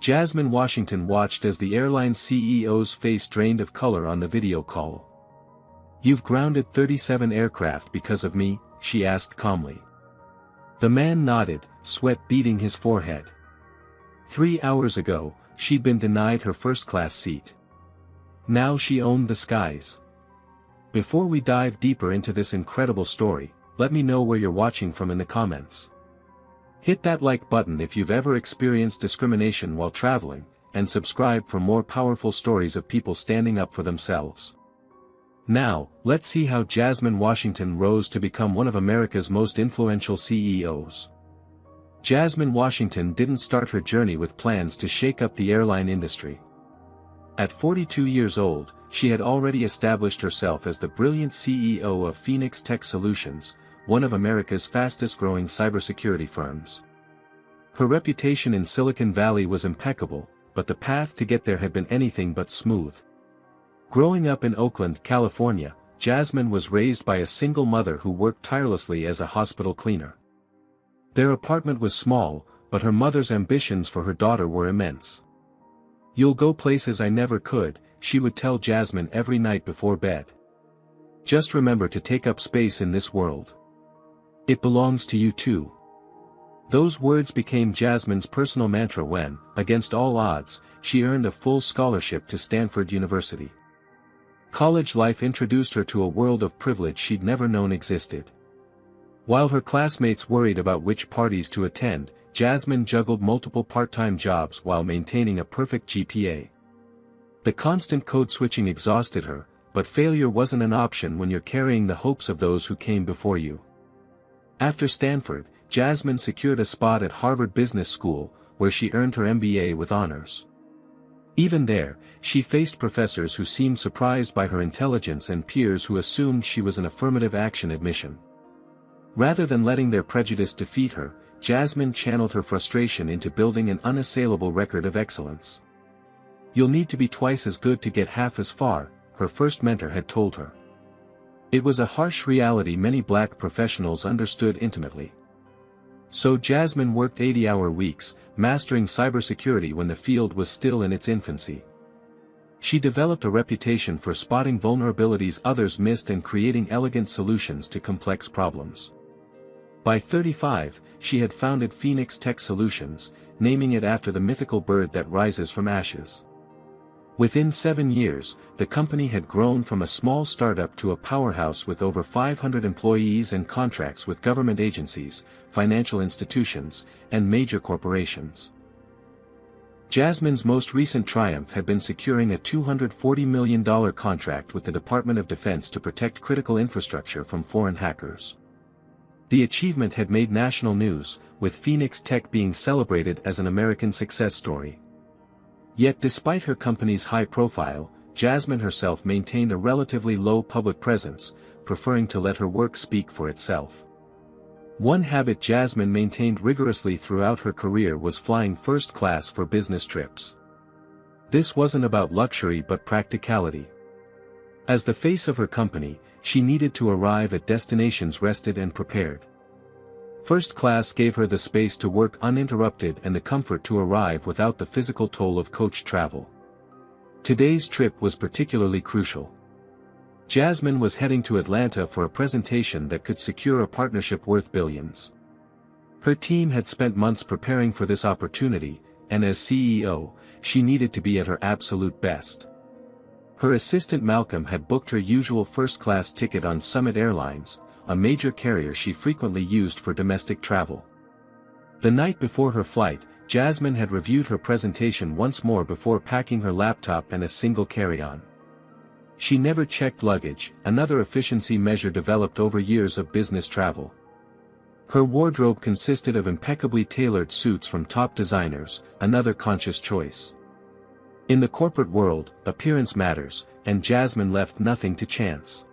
Jasmine Washington watched as the airline CEO's face drained of color on the video call. "You've grounded 37 aircraft because of me?" she asked calmly. The man nodded, sweat beading his forehead. 3 hours ago, she'd been denied her first-class seat. Now she owned the skies. Before we dive deeper into this incredible story, let me know where you're watching from in the comments. Hit that like button if you've ever experienced discrimination while traveling, and subscribe for more powerful stories of people standing up for themselves. Now, let's see how Jasmine Washington rose to become one of America's most influential CEOs. Jasmine Washington didn't start her journey with plans to shake up the airline industry. At 42 years old, she had already established herself as the brilliant CEO of Phoenix Tech Solutions, one of America's fastest-growing cybersecurity firms. Her reputation in Silicon Valley was impeccable, but the path to get there had been anything but smooth. Growing up in Oakland, California, Jasmine was raised by a single mother who worked tirelessly as a hospital cleaner. Their apartment was small, but her mother's ambitions for her daughter were immense. "You'll go places I never could," she would tell Jasmine every night before bed. "Just remember to take up space in this world. It belongs to you too." Those words became Jasmine's personal mantra when, against all odds, she earned a full scholarship to Stanford University. College life introduced her to a world of privilege she'd never known existed. While her classmates worried about which parties to attend, Jasmine juggled multiple part-time jobs while maintaining a perfect GPA. The constant code switching exhausted her, but failure wasn't an option when you're carrying the hopes of those who came before you. After Stanford, Jasmine secured a spot at Harvard Business School, where she earned her MBA with honors. Even there, she faced professors who seemed surprised by her intelligence and peers who assumed she was an affirmative action admission. Rather than letting their prejudice defeat her, Jasmine channeled her frustration into building an unassailable record of excellence. "You'll need to be twice as good to get half as far," her first mentor had told her. It was a harsh reality many black professionals understood intimately. So Jasmine worked 80-hour weeks, mastering cybersecurity when the field was still in its infancy. She developed a reputation for spotting vulnerabilities others missed and creating elegant solutions to complex problems. By 35, she had founded Phoenix Tech Solutions, naming it after the mythical bird that rises from ashes. Within 7 years, the company had grown from a small startup to a powerhouse with over 500 employees and contracts with government agencies, financial institutions, and major corporations. Jasmine's most recent triumph had been securing a $240 million contract with the Department of Defense to protect critical infrastructure from foreign hackers. The achievement had made national news, with Phoenix Tech being celebrated as an American success story. Yet despite her company's high profile, Jasmine herself maintained a relatively low public presence, preferring to let her work speak for itself. One habit Jasmine maintained rigorously throughout her career was flying first class for business trips. This wasn't about luxury but practicality. As the face of her company, she needed to arrive at destinations rested and prepared. First class gave her the space to work uninterrupted and the comfort to arrive without the physical toll of coach travel. Today's trip was particularly crucial. Jasmine was heading to Atlanta for a presentation that could secure a partnership worth billions. Her team had spent months preparing for this opportunity, and as CEO, she needed to be at her absolute best. Her assistant Malcolm had booked her usual first-class ticket on Summit Airlines, a major carrier she frequently used for domestic travel. The night before her flight, Jasmine had reviewed her presentation once more before packing her laptop and a single carry-on. She never checked luggage, another efficiency measure developed over years of business travel. Her wardrobe consisted of impeccably tailored suits from top designers, another conscious choice. In the corporate world, appearance matters, and Jasmine left nothing to chance.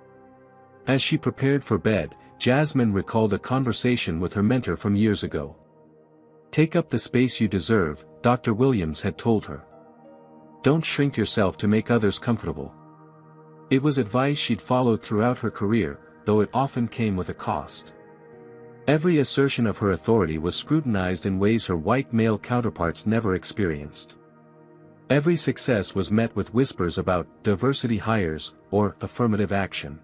As she prepared for bed, Jasmine recalled a conversation with her mentor from years ago. "Take up the space you deserve," Dr. Williams had told her. "Don't shrink yourself to make others comfortable." It was advice she'd followed throughout her career, though it often came with a cost. Every assertion of her authority was scrutinized in ways her white male counterparts never experienced. Every success was met with whispers about diversity hires or affirmative action.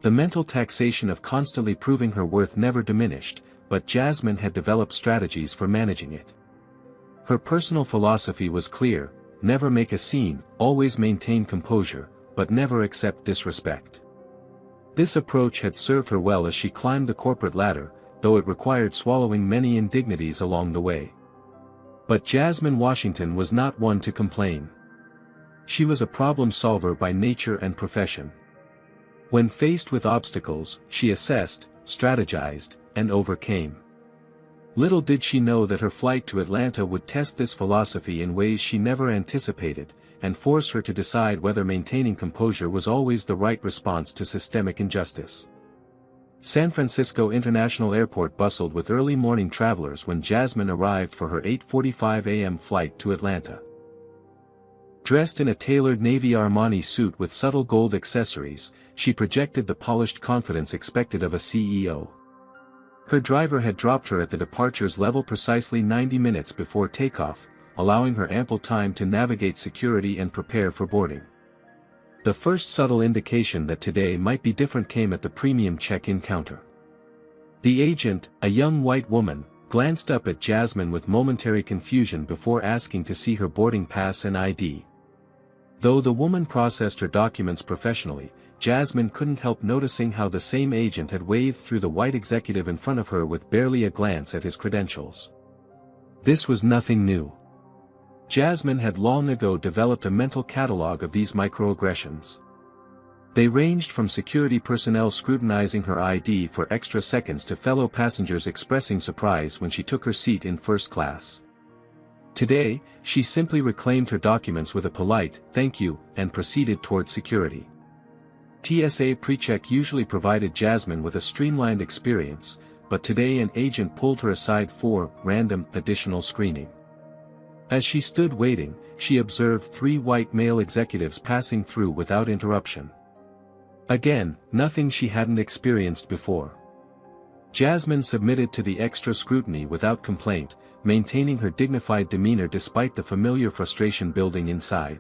The mental taxation of constantly proving her worth never diminished, but Jasmine had developed strategies for managing it. Her personal philosophy was clear: never make a scene, always maintain composure, but never accept disrespect. This approach had served her well as she climbed the corporate ladder, though it required swallowing many indignities along the way. But Jasmine Washington was not one to complain. She was a problem solver by nature and profession. When faced with obstacles, she assessed, strategized, and overcame. Little did she know that her flight to Atlanta would test this philosophy in ways she never anticipated, and force her to decide whether maintaining composure was always the right response to systemic injustice. San Francisco International Airport bustled with early morning travelers when Jasmine arrived for her 8:45 a.m. flight to Atlanta. Dressed in a tailored navy Armani suit with subtle gold accessories, she projected the polished confidence expected of a CEO. Her driver had dropped her at the departures level precisely 90 minutes before takeoff, allowing her ample time to navigate security and prepare for boarding. The first subtle indication that today might be different came at the premium check-in counter. The agent, a young white woman, glanced up at Jasmine with momentary confusion before asking to see her boarding pass and ID. Though the woman processed her documents professionally, Jasmine couldn't help noticing how the same agent had waved through the white executive in front of her with barely a glance at his credentials. This was nothing new. Jasmine had long ago developed a mental catalog of these microaggressions. They ranged from security personnel scrutinizing her ID for extra seconds to fellow passengers expressing surprise when she took her seat in first class. Today, she simply reclaimed her documents with a polite "thank you" and proceeded toward security. TSA PreCheck usually provided Jasmine with a streamlined experience, but today an agent pulled her aside for random additional screening. As she stood waiting, she observed 3 white male executives passing through without interruption. Again, nothing she hadn't experienced before. Jasmine submitted to the extra scrutiny without complaint, maintaining her dignified demeanor despite the familiar frustration building inside.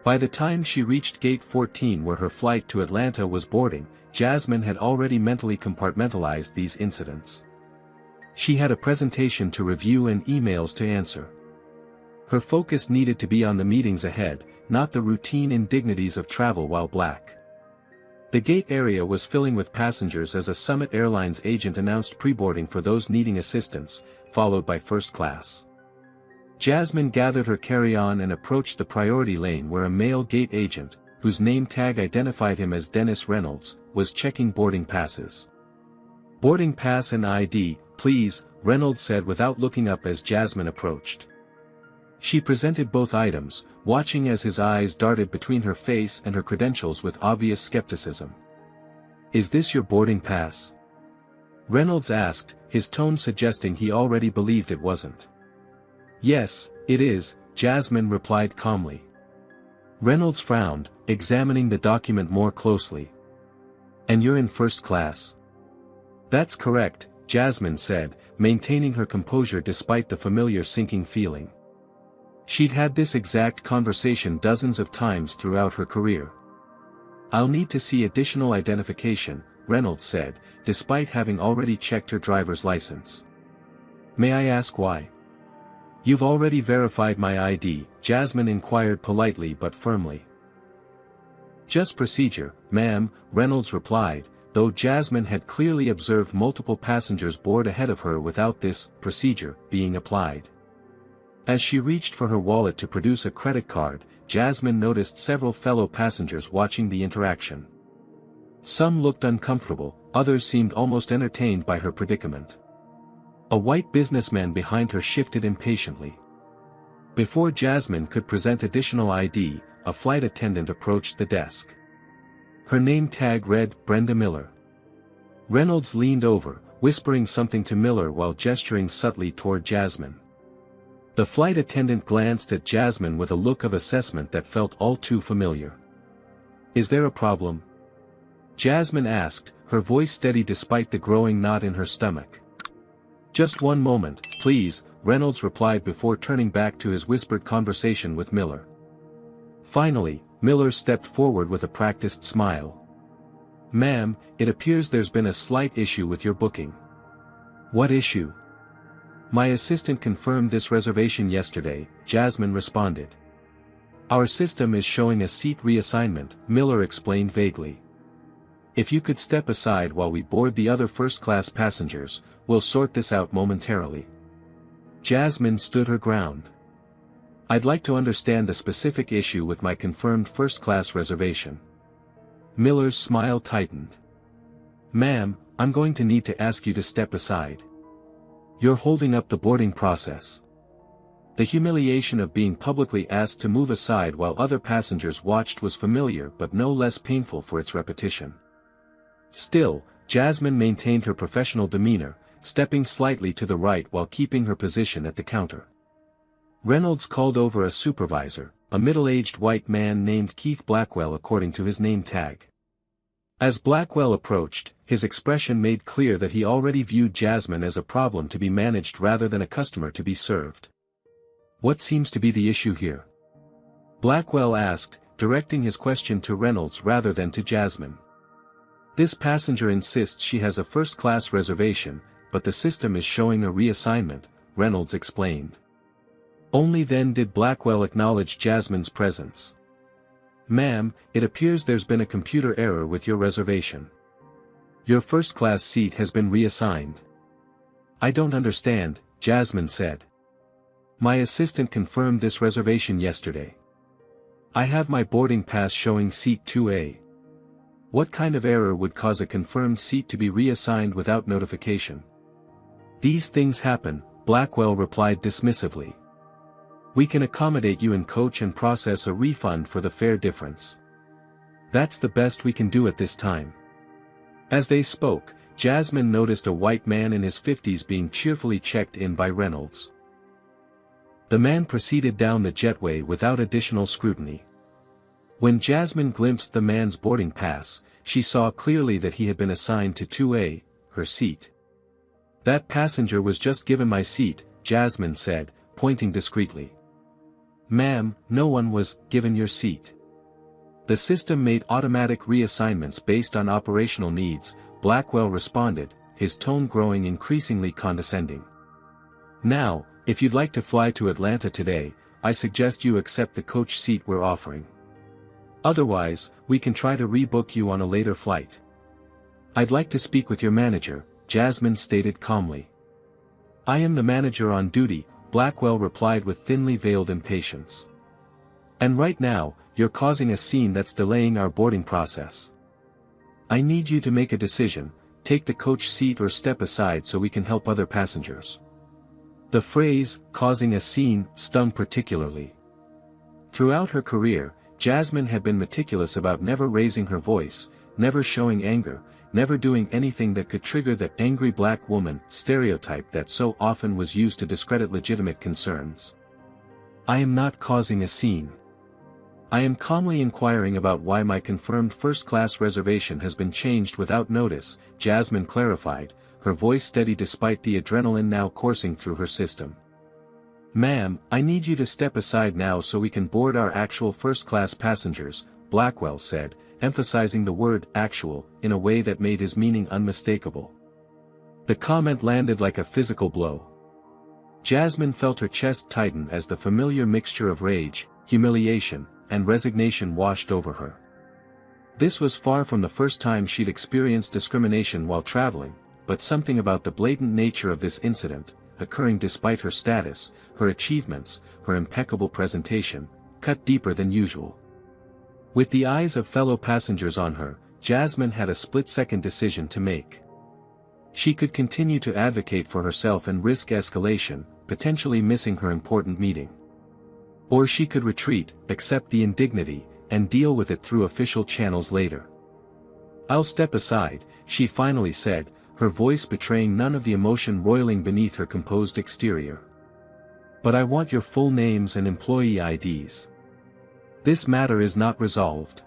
By the time she reached Gate 14 where her flight to Atlanta was boarding, Jasmine had already mentally compartmentalized these incidents. She had a presentation to review and emails to answer. Her focus needed to be on the meetings ahead, not the routine indignities of travel while black. The gate area was filling with passengers as a Summit Airlines agent announced pre-boarding for those needing assistance, followed by first class. Jasmine gathered her carry-on and approached the priority lane where a male gate agent, whose name tag identified him as Dennis Reynolds, was checking boarding passes. "Boarding pass and ID, please," Reynolds said without looking up as Jasmine approached. She presented both items, watching as his eyes darted between her face and her credentials with obvious skepticism. "Is this your boarding pass?" Reynolds asked, his tone suggesting he already believed it wasn't. "Yes, it is," Jasmine replied calmly. Reynolds frowned, examining the document more closely. "And you're in first class?" "That's correct," Jasmine said, maintaining her composure despite the familiar sinking feeling. She'd had this exact conversation dozens of times throughout her career. "I'll need to see additional identification," Reynolds said, despite having already checked her driver's license. "May I ask why?" "You've already verified my ID," Jasmine inquired politely but firmly. "Just procedure, ma'am," Reynolds replied, though Jasmine had clearly observed multiple passengers board ahead of her without this procedure being applied. As she reached for her wallet to produce a credit card, Jasmine noticed several fellow passengers watching the interaction. Some looked uncomfortable, others seemed almost entertained by her predicament. A white businessman behind her shifted impatiently. Before Jasmine could present additional ID, a flight attendant approached the desk. Her name tag read Brenda Miller. Reynolds leaned over, whispering something to Miller while gesturing subtly toward Jasmine. The flight attendant glanced at Jasmine with a look of assessment that felt all too familiar. "Is there a problem?" Jasmine asked, her voice steady despite the growing knot in her stomach. "Just one moment, please," Reynolds replied before turning back to his whispered conversation with Miller. Finally, Miller stepped forward with a practiced smile. "Ma'am, it appears there's been a slight issue with your booking." "What issue?" "My assistant confirmed this reservation yesterday," Jasmine responded. "Our system is showing a seat reassignment," Miller explained vaguely. "If you could step aside while we board the other first-class passengers, we'll sort this out momentarily." Jasmine stood her ground. "I'd like to understand the specific issue with my confirmed first-class reservation." Miller's smile tightened. "Ma'am, I'm going to need to ask you to step aside. You're holding up the boarding process." The humiliation of being publicly asked to move aside while other passengers watched was familiar but no less painful for its repetition. Still, Jasmine maintained her professional demeanor, stepping slightly to the right while keeping her position at the counter. Reynolds called over a supervisor, a middle-aged white man named Keith Blackwell according to his name tag. As Blackwell approached, his expression made clear that he already viewed Jasmine as a problem to be managed rather than a customer to be served. "What seems to be the issue here?" Blackwell asked, directing his question to Reynolds rather than to Jasmine. "This passenger insists she has a first-class reservation, but the system is showing a reassignment," Reynolds explained. Only then did Blackwell acknowledge Jasmine's presence. "Ma'am, it appears there's been a computer error with your reservation. Your first-class seat has been reassigned." "I don't understand," Jasmine said. "My assistant confirmed this reservation yesterday. I have my boarding pass showing seat 2A. What kind of error would cause a confirmed seat to be reassigned without notification?" "These things happen," Blackwell replied dismissively. "We can accommodate you in coach and process a refund for the fare difference. That's the best we can do at this time." As they spoke, Jasmine noticed a white man in his 50s being cheerfully checked in by Reynolds. The man proceeded down the jetway without additional scrutiny. When Jasmine glimpsed the man's boarding pass, she saw clearly that he had been assigned to 2A, her seat. "That passenger was just given my seat," Jasmine said, pointing discreetly. "Ma'am, no one was given your seat. The system made automatic reassignments based on operational needs," Blackwell responded, his tone growing increasingly condescending. "Now, if you'd like to fly to Atlanta today, I suggest you accept the coach seat we're offering. Otherwise, we can try to rebook you on a later flight." "I'd like to speak with your manager," Jasmine stated calmly. "I am the manager on duty," Blackwell replied with thinly veiled impatience. "And right now, you're causing a scene that's delaying our boarding process. I need you to make a decision, take the coach seat or step aside so we can help other passengers." The phrase, "causing a scene," stung particularly. Throughout her career, Jasmine had been meticulous about never raising her voice, never showing anger, never doing anything that could trigger the angry black woman stereotype that so often was used to discredit legitimate concerns. "I am not causing a scene. I am calmly inquiring about why my confirmed first-class reservation has been changed without notice," Jasmine clarified, her voice steady despite the adrenaline now coursing through her system. "Ma'am, I need you to step aside now so we can board our actual first-class passengers," Blackwell said, emphasizing the word "actual" in a way that made his meaning unmistakable. The comment landed like a physical blow. Jasmine felt her chest tighten as the familiar mixture of rage, humiliation, and resignation washed over her. This was far from the first time she'd experienced discrimination while traveling, but something about the blatant nature of this incident, occurring despite her status, her achievements, her impeccable presentation, cut deeper than usual. With the eyes of fellow passengers on her, Jasmine had a split-second decision to make. She could continue to advocate for herself and risk escalation, potentially missing her important meeting. Or she could retreat, accept the indignity, and deal with it through official channels later. "I'll step aside," she finally said, her voice betraying none of the emotion roiling beneath her composed exterior. "But I want your full names and employee IDs. This matter is not resolved."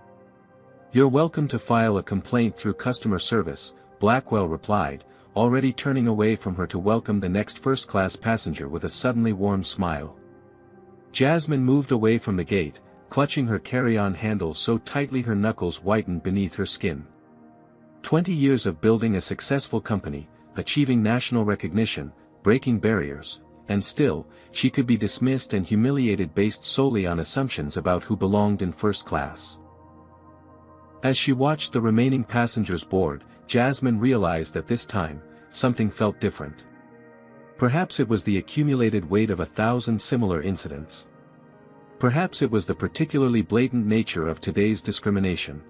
"You're welcome to file a complaint through customer service," Blackwell replied, already turning away from her to welcome the next first-class passenger with a suddenly warm smile. Jasmine moved away from the gate, clutching her carry-on handle so tightly her knuckles whitened beneath her skin. 20 years of building a successful company, achieving national recognition, breaking barriers, and still, she could be dismissed and humiliated based solely on assumptions about who belonged in first class. As she watched the remaining passengers board, Jasmine realized that this time, something felt different. Perhaps it was the accumulated weight of 1,000 similar incidents. Perhaps it was the particularly blatant nature of today's discrimination.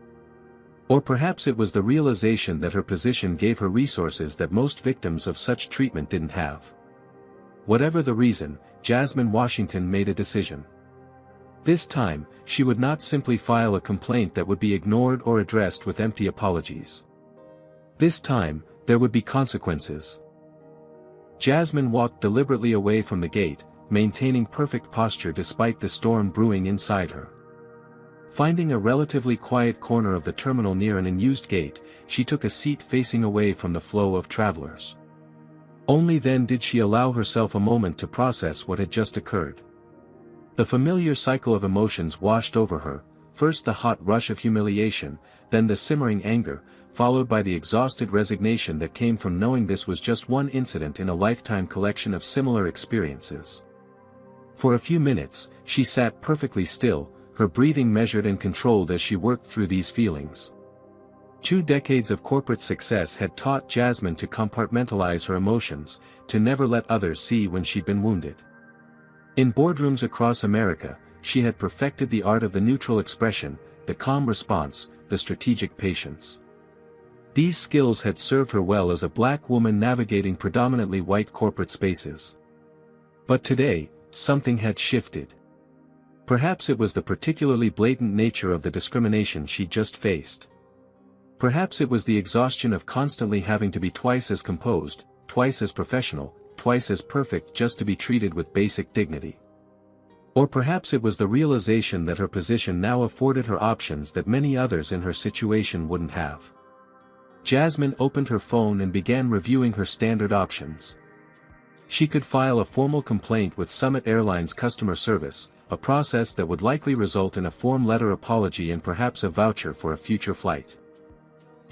Or perhaps it was the realization that her position gave her resources that most victims of such treatment didn't have. Whatever the reason, Jasmine Washington made a decision. This time, she would not simply file a complaint that would be ignored or addressed with empty apologies. This time, there would be consequences. Jasmine walked deliberately away from the gate, maintaining perfect posture despite the storm brewing inside her. Finding a relatively quiet corner of the terminal near an unused gate, she took a seat facing away from the flow of travelers. Only then did she allow herself a moment to process what had just occurred. The familiar cycle of emotions washed over her, first the hot rush of humiliation, then the simmering anger, followed by the exhausted resignation that came from knowing this was just one incident in a lifetime collection of similar experiences. For a few minutes, she sat perfectly still, her breathing measured and controlled as she worked through these feelings. 2 decades of corporate success had taught Jasmine to compartmentalize her emotions, to never let others see when she'd been wounded. In boardrooms across America, she had perfected the art of the neutral expression, the calm response, the strategic patience. These skills had served her well as a black woman navigating predominantly white corporate spaces. But today, something had shifted. Perhaps it was the particularly blatant nature of the discrimination she just faced. Perhaps it was the exhaustion of constantly having to be twice as composed, twice as professional, twice as perfect just to be treated with basic dignity. Or perhaps it was the realization that her position now afforded her options that many others in her situation wouldn't have. Jasmine opened her phone and began reviewing her standard options. She could file a formal complaint with Summit Airlines customer service, a process that would likely result in a form letter apology and perhaps a voucher for a future flight.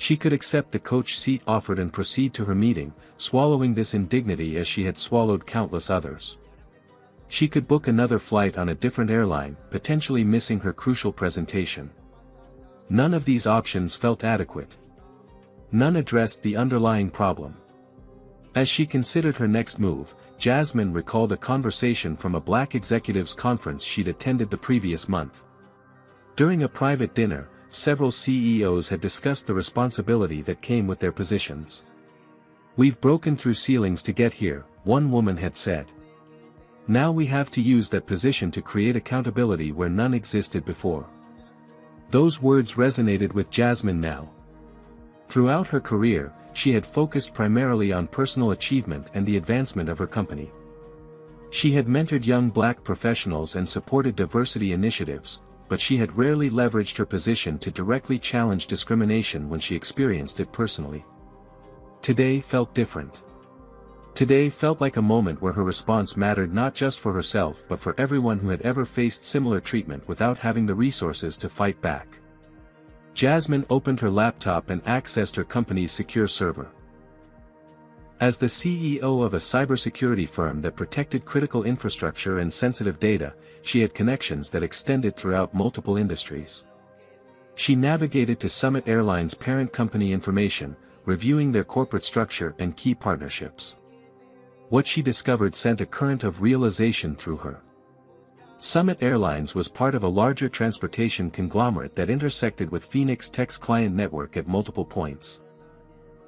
She could accept the coach seat offered and proceed to her meeting, swallowing this indignity as she had swallowed countless others. She could book another flight on a different airline, potentially missing her crucial presentation. None of these options felt adequate. None addressed the underlying problem. As she considered her next move, Jasmine recalled a conversation from a black executives conference she'd attended the previous month. During a private dinner, several CEOs had discussed the responsibility that came with their positions. "We've broken through ceilings to get here," one woman had said. "Now we have to use that position to create accountability where none existed before." Those words resonated with Jasmine now. Throughout her career, she had focused primarily on personal achievement and the advancement of her company. She had mentored young black professionals and supported diversity initiatives, but she had rarely leveraged her position to directly challenge discrimination when she experienced it personally. Today felt different. Today felt like a moment where her response mattered not just for herself but for everyone who had ever faced similar treatment without having the resources to fight back. Jasmine opened her laptop and accessed her company's secure server. As the CEO of a cybersecurity firm that protected critical infrastructure and sensitive data, she had connections that extended throughout multiple industries. She navigated to Summit Airlines' parent company information, reviewing their corporate structure and key partnerships. What she discovered sent a current of realization through her. Summit Airlines was part of a larger transportation conglomerate that intersected with Phoenix Tech's client network at multiple points.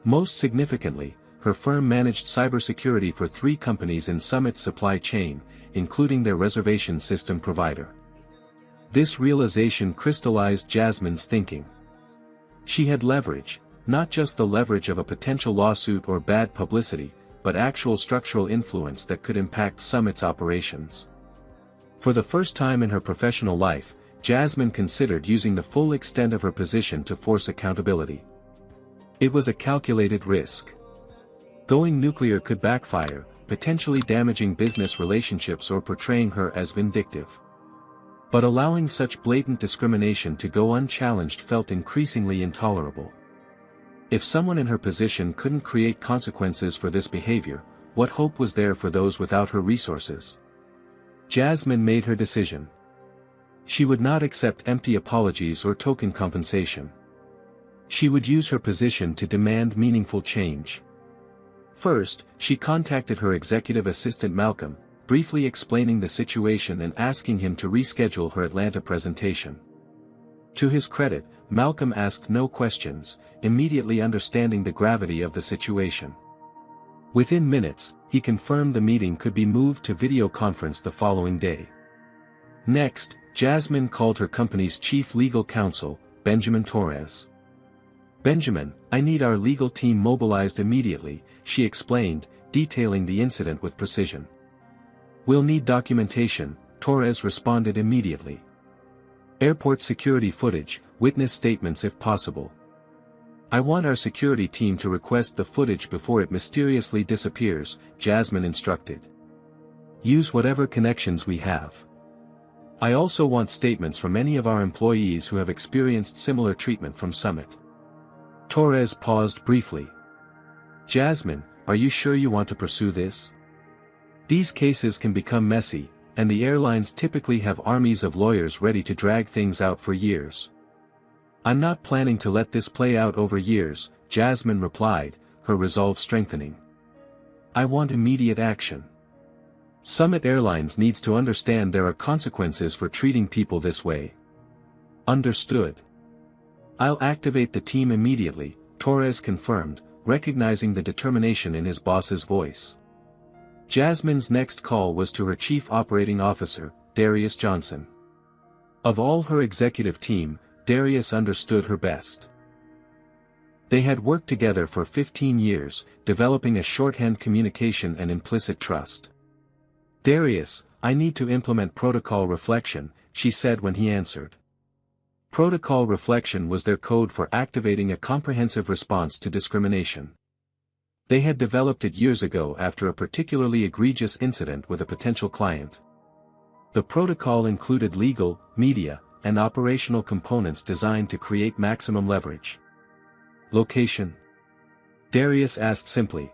Most significantly, her firm managed cybersecurity for 3 companies in Summit's supply chain, including their reservation system provider. This realization crystallized Jasmine's thinking. She had leverage, not just the leverage of a potential lawsuit or bad publicity, but actual structural influence that could impact Summit's operations. For the first time in her professional life, Jasmine considered using the full extent of her position to force accountability. It was a calculated risk. Going nuclear could backfire, potentially damaging business relationships or portraying her as vindictive. But allowing such blatant discrimination to go unchallenged felt increasingly intolerable. If someone in her position couldn't create consequences for this behavior, what hope was there for those without her resources? Jasmine made her decision. She would not accept empty apologies or token compensation. She would use her position to demand meaningful change. First, she contacted her executive assistant Malcolm, briefly explaining the situation and asking him to reschedule her Atlanta presentation. To his credit, Malcolm asked no questions, immediately understanding the gravity of the situation. Within minutes, he confirmed the meeting could be moved to video conference the following day. Next, Jasmine called her company's chief legal counsel, Benjamin Torres. "Benjamin, I need our legal team mobilized immediately," she explained, detailing the incident with precision. "We'll need documentation," Torres responded immediately. "Airport security footage, witness statements if possible. I want our security team to request the footage before it mysteriously disappears," Jasmine instructed. "Use whatever connections we have. I also want statements from any of our employees who have experienced similar treatment from Summit." Torres paused briefly. "Jasmine, are you sure you want to pursue this? These cases can become messy, and the airlines typically have armies of lawyers ready to drag things out for years." "I'm not planning to let this play out over years," Jasmine replied, her resolve strengthening. "I want immediate action. Summit Airlines needs to understand there are consequences for treating people this way." "Understood. I'll activate the team immediately," Torres confirmed, recognizing the determination in his boss's voice. Jasmine's next call was to her chief operating officer, Darius Johnson. Of all her executive team, Darius understood her best. They had worked together for 15 years, developing a shorthand communication and implicit trust. "Darius, I need to implement protocol reflection," she said when he answered. Protocol reflection was their code for activating a comprehensive response to discrimination. They had developed it years ago after a particularly egregious incident with a potential client. The protocol included legal, media, and operational components designed to create maximum leverage. "Location?" Darius asked simply.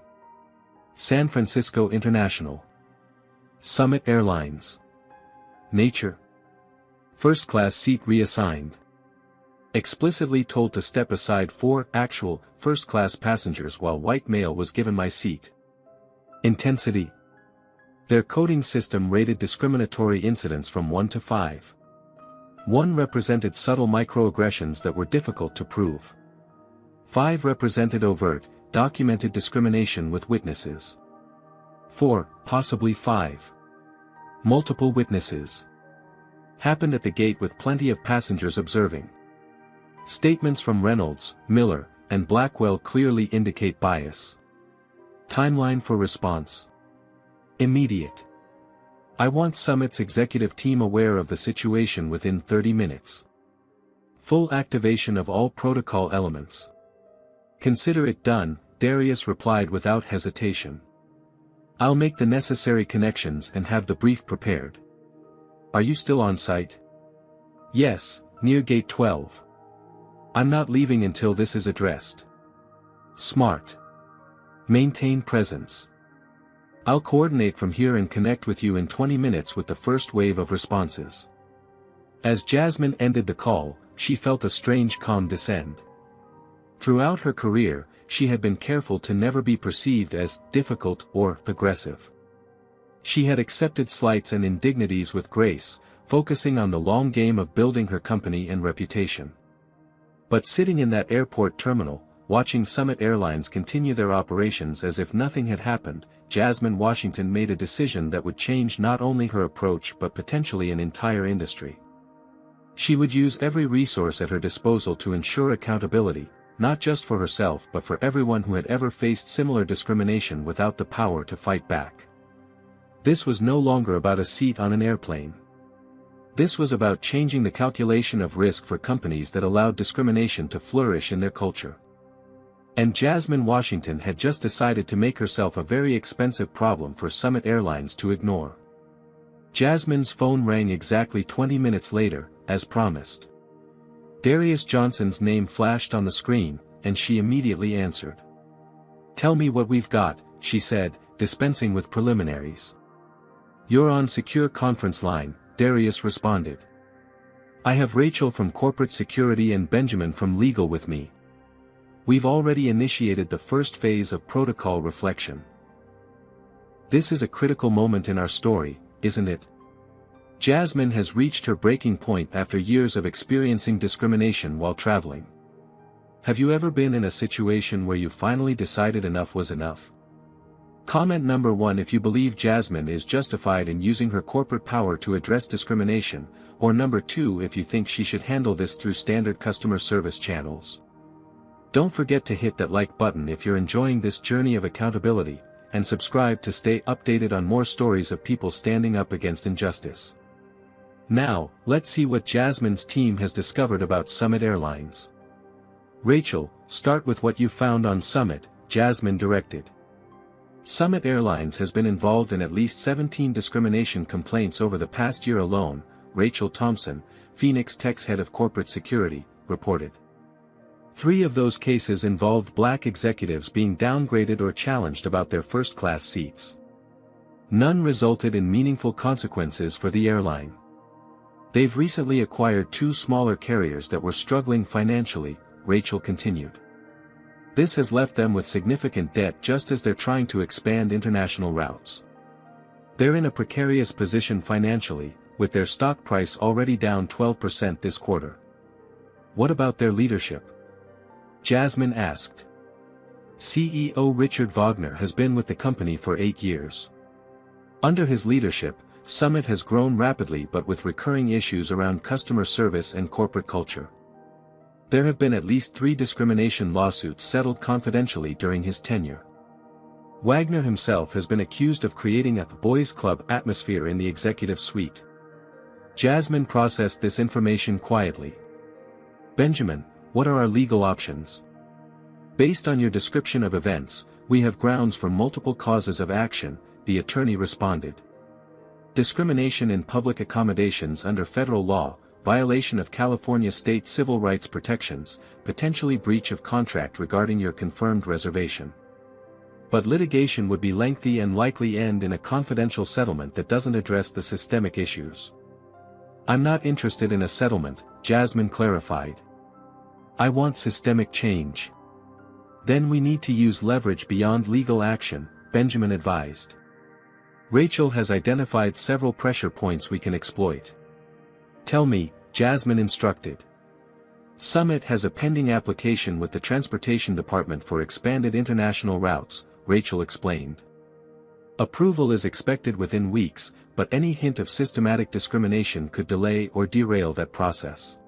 "San Francisco International. Summit Airlines." "Nature?" "First-class seat reassigned." Explicitly told to step aside 4 actual, first-class passengers while white male was given my seat. "Intensity?" Their coding system rated discriminatory incidents from 1 to 5. 1 represented subtle microaggressions that were difficult to prove. 5 represented overt, documented discrimination with witnesses. 4, possibly 5. Multiple witnesses. Happened at the gate with plenty of passengers observing. Statements from Reynolds, Miller, and Blackwell clearly indicate bias. Timeline for response. Immediate. I want Summit's executive team aware of the situation within 30 minutes. Full activation of all protocol elements. Consider it done, Darius replied without hesitation. I'll make the necessary connections and have the brief prepared. Are you still on site? Yes, near gate 12. I'm not leaving until this is addressed. Smart. Maintain presence. I'll coordinate from here and connect with you in 20 minutes with the first wave of responses. As Jasmine ended the call, she felt a strange calm descend. Throughout her career, she had been careful to never be perceived as difficult or aggressive. She had accepted slights and indignities with grace, focusing on the long game of building her company and reputation. But sitting in that airport terminal, watching Summit Airlines continue their operations as if nothing had happened, Jasmine Washington made a decision that would change not only her approach but potentially an entire industry. She would use every resource at her disposal to ensure accountability, not just for herself but for everyone who had ever faced similar discrimination without the power to fight back. This was no longer about a seat on an airplane. This was about changing the calculation of risk for companies that allowed discrimination to flourish in their culture. And Jasmine Washington had just decided to make herself a very expensive problem for Summit Airlines to ignore. Jasmine's phone rang exactly 20 minutes later, as promised. Darius Johnson's name flashed on the screen, and she immediately answered. "Tell me what we've got," she said, dispensing with preliminaries. "You're on secure conference line," Darius responded. "I have Rachel from corporate security and Benjamin from legal with me. We've already initiated the first phase of protocol reflection. This is a critical moment in our story, isn't it? Jasmine has reached her breaking point after years of experiencing discrimination while traveling. Have you ever been in a situation where you finally decided enough was enough? Comment number 1 if you believe Jasmine is justified in using her corporate power to address discrimination, or number 2 if you think she should handle this through standard customer service channels. Don't forget to hit that like button if you're enjoying this journey of accountability, and subscribe to stay updated on more stories of people standing up against injustice. Now, let's see what Jasmine's team has discovered about Summit Airlines. Rachel, start with what you found on Summit, Jasmine directed. Summit Airlines has been involved in at least 17 discrimination complaints over the past year alone, Rachel Thompson, Phoenix Tech's head of corporate security, reported. 3 of those cases involved black executives being downgraded or challenged about their first-class seats. None resulted in meaningful consequences for the airline. They've recently acquired 2 smaller carriers that were struggling financially, Rachel continued. This has left them with significant debt just as they're trying to expand international routes. They're in a precarious position financially, with their stock price already down 12% this quarter. What about their leadership? Jasmine asked. CEO Richard Wagner has been with the company for 8 years. Under his leadership, Summit has grown rapidly but with recurring issues around customer service and corporate culture. There have been at least 3 discrimination lawsuits settled confidentially during his tenure. Wagner himself has been accused of creating a boys' club atmosphere in the executive suite. Jasmine processed this information quietly. Benjamin, what are our legal options? Based on your description of events, we have grounds for multiple causes of action, the attorney responded. Discrimination in public accommodations under federal law, violation of California state civil rights protections, potentially breach of contract regarding your confirmed reservation. But litigation would be lengthy and likely end in a confidential settlement that doesn't address the systemic issues. I'm not interested in a settlement, Jasmine clarified. I want systemic change. Then we need to use leverage beyond legal action, Benjamin advised. Rachel has identified several pressure points we can exploit. Tell me, Jasmine instructed. Summit has a pending application with the Transportation Department for expanded international routes, Rachel explained. Approval is expected within weeks, but any hint of systematic discrimination could delay or derail that process.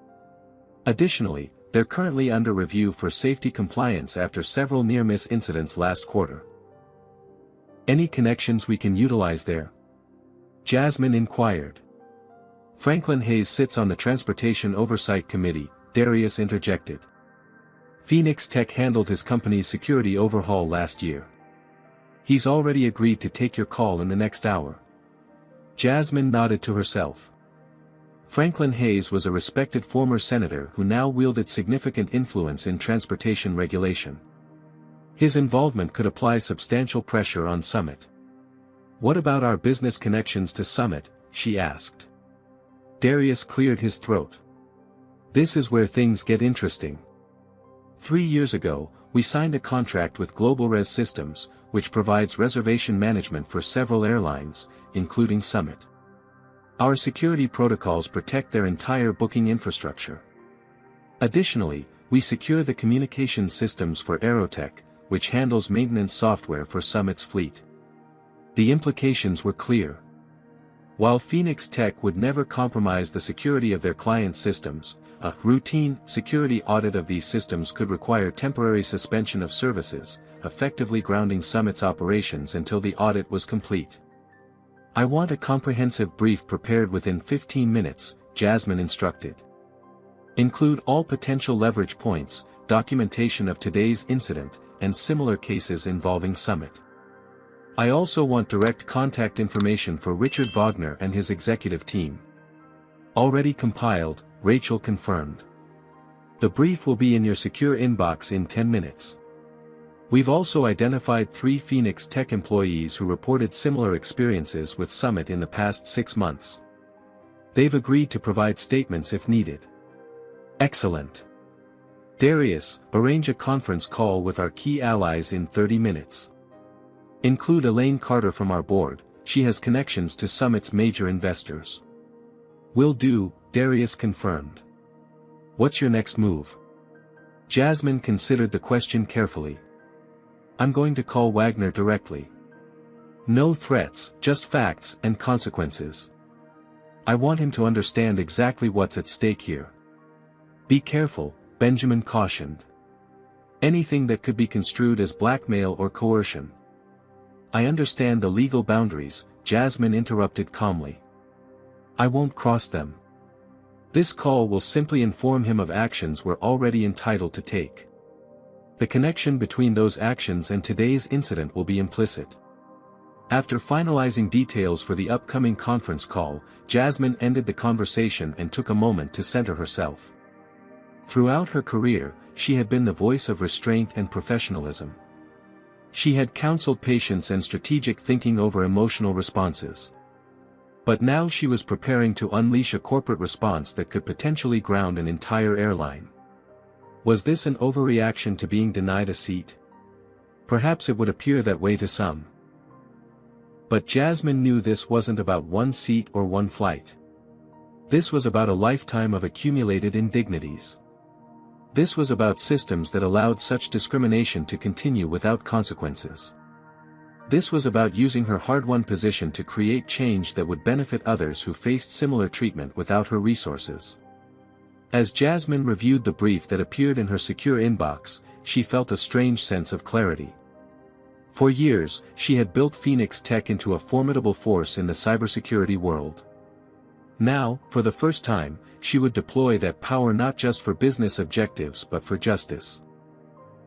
Additionally, they're currently under review for safety compliance after several near-miss incidents last quarter. Any connections we can utilize there? Jasmine inquired. Franklin Hayes sits on the Transportation Oversight Committee, Darius interjected. Phoenix Tech handled his company's security overhaul last year. He's already agreed to take your call in the next hour. Jasmine nodded to herself. Franklin Hayes was a respected former senator who now wielded significant influence in transportation regulation. His involvement could apply substantial pressure on Summit. What about our business connections to Summit? She asked. Darius cleared his throat. This is where things get interesting. 3 years ago, we signed a contract with Global Res Systems, which provides reservation management for several airlines, including Summit. Our security protocols protect their entire booking infrastructure. Additionally, we secure the communication systems for Aerotech, which handles maintenance software for Summit's fleet. The implications were clear. While Phoenix Tech would never compromise the security of their client systems, a routine security audit of these systems could require temporary suspension of services, effectively grounding Summit's operations until the audit was complete. I want a comprehensive brief prepared within 15 minutes, Jasmine instructed. Include all potential leverage points, documentation of today's incident, and similar cases involving Summit. I also want direct contact information for Richard Wagner and his executive team. Already compiled, Rachel confirmed. The brief will be in your secure inbox in 10 minutes. We've also identified 3 Phoenix Tech employees who reported similar experiences with Summit in the past 6 months. They've agreed to provide statements if needed. Excellent. Darius, arrange a conference call with our key allies in 30 minutes. Include Elaine Carter from our board, she has connections to Summit's major investors. Will do, Darius confirmed. What's your next move? Jasmine considered the question carefully. I'm going to call Wagner directly. No threats, just facts and consequences. I want him to understand exactly what's at stake here. Be careful, Benjamin cautioned. Anything that could be construed as blackmail or coercion. I understand the legal boundaries, Jasmine interrupted calmly. I won't cross them. This call will simply inform him of actions we're already entitled to take. The connection between those actions and today's incident will be implicit. After finalizing details for the upcoming conference call, Jasmine ended the conversation and took a moment to center herself. Throughout her career, she had been the voice of restraint and professionalism. She had counseled patience and strategic thinking over emotional responses. But now she was preparing to unleash a corporate response that could potentially ground an entire airline. Was this an overreaction to being denied a seat? Perhaps it would appear that way to some. But Jasmine knew this wasn't about one seat or one flight. This was about a lifetime of accumulated indignities. This was about systems that allowed such discrimination to continue without consequences. This was about using her hard-won position to create change that would benefit others who faced similar treatment without her resources. As Jasmine reviewed the brief that appeared in her secure inbox, she felt a strange sense of clarity. For years, she had built Phoenix Tech into a formidable force in the cybersecurity world. Now, for the first time, she would deploy that power not just for business objectives but for justice.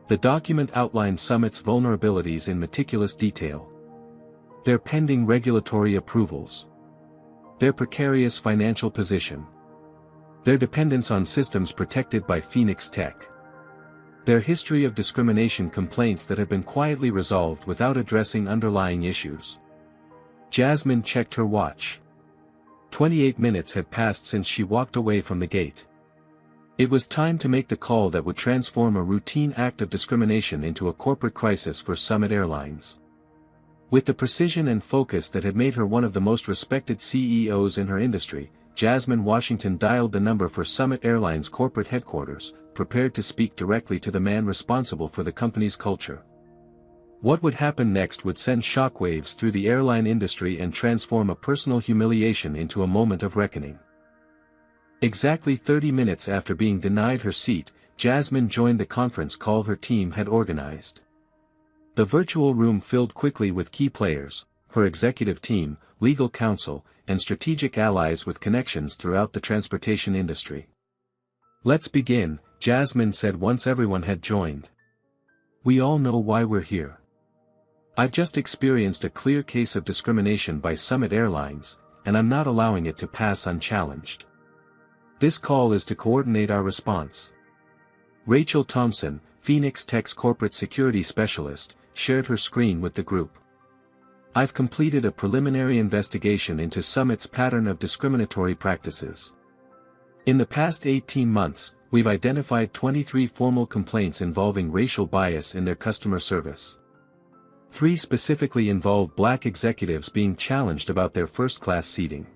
The document outlined Summit's vulnerabilities in meticulous detail. Their pending regulatory approvals. Their precarious financial position. Their dependence on systems protected by Phoenix Tech. Their history of discrimination complaints that had been quietly resolved without addressing underlying issues. Jasmine checked her watch. 28 minutes had passed since she walked away from the gate. It was time to make the call that would transform a routine act of discrimination into a corporate crisis for Summit Airlines. With the precision and focus that had made her one of the most respected CEOs in her industry, Jasmine Washington dialed the number for Summit Airlines corporate headquarters, prepared to speak directly to the man responsible for the company's culture. What would happen next would send shockwaves through the airline industry and transform a personal humiliation into a moment of reckoning. Exactly 30 minutes after being denied her seat, Jasmine joined the conference call her team had organized. The virtual room filled quickly with key players, her executive team, legal counsel, and strategic allies with connections throughout the transportation industry. Let's begin, Jasmine said once everyone had joined. We all know why we're here. I've just experienced a clear case of discrimination by Summit Airlines, and I'm not allowing it to pass unchallenged. This call is to coordinate our response. Rachel Thompson, Phoenix Tech's corporate security specialist, shared her screen with the group. I've completed a preliminary investigation into Summit's pattern of discriminatory practices. In the past 18 months, we've identified 23 formal complaints involving racial bias in their customer service. 3 specifically involve black executives being challenged about their first-class seating.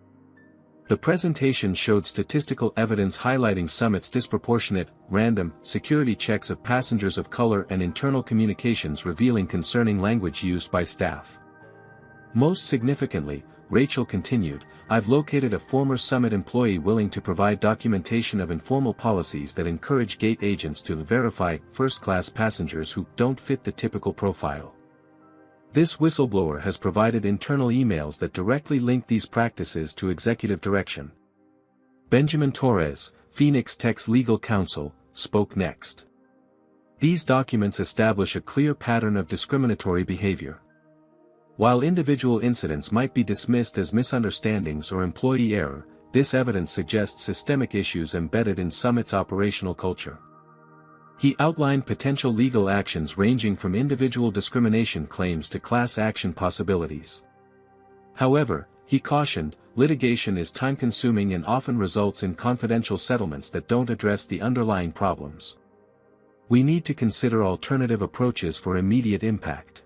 The presentation showed statistical evidence highlighting Summit's disproportionate, random, security checks of passengers of color and internal communications revealing concerning language used by staff. Most significantly, Rachel continued, I've located a former Summit employee willing to provide documentation of informal policies that encourage gate agents to verify first-class passengers who don't fit the typical profile. This whistleblower has provided internal emails that directly link these practices to executive direction. Benjamin Torres, Phoenix Tech's legal counsel, spoke next. These documents establish a clear pattern of discriminatory behavior. While individual incidents might be dismissed as misunderstandings or employee error, this evidence suggests systemic issues embedded in Summit's operational culture. He outlined potential legal actions ranging from individual discrimination claims to class action possibilities. However, he cautioned, litigation is time-consuming and often results in confidential settlements that don't address the underlying problems. We need to consider alternative approaches for immediate impact.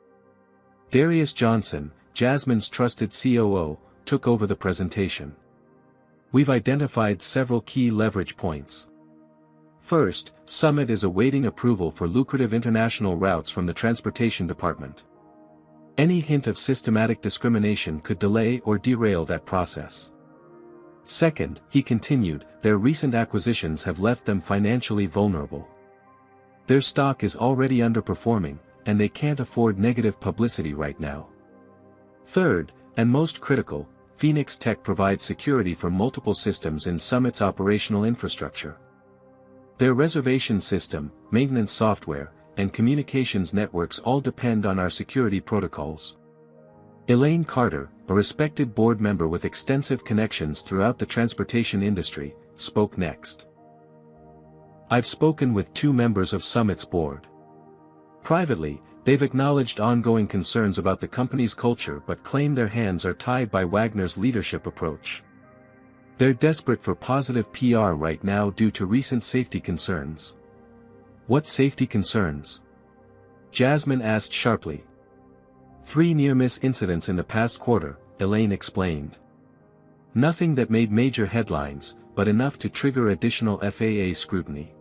Darius Johnson, Jasmine's trusted COO, took over the presentation. We've identified several key leverage points. First, Summit is awaiting approval for lucrative international routes from the Transportation Department. Any hint of systematic discrimination could delay or derail that process. Second, he continued, their recent acquisitions have left them financially vulnerable. Their stock is already underperforming, and they can't afford negative publicity right now. Third, and most critical, Phoenix Tech provides security for multiple systems in Summit's operational infrastructure. Their reservation system, maintenance software, and communications networks all depend on our security protocols. Elaine Carter, a respected board member with extensive connections throughout the transportation industry, spoke next. I've spoken with 2 members of Summit's board. Privately, they've acknowledged ongoing concerns about the company's culture but claim their hands are tied by Wagner's leadership approach. They're desperate for positive PR right now due to recent safety concerns. What safety concerns? Jasmine asked sharply. 3 near-miss incidents in the past quarter, Elaine explained. Nothing that made major headlines, but enough to trigger additional FAA scrutiny.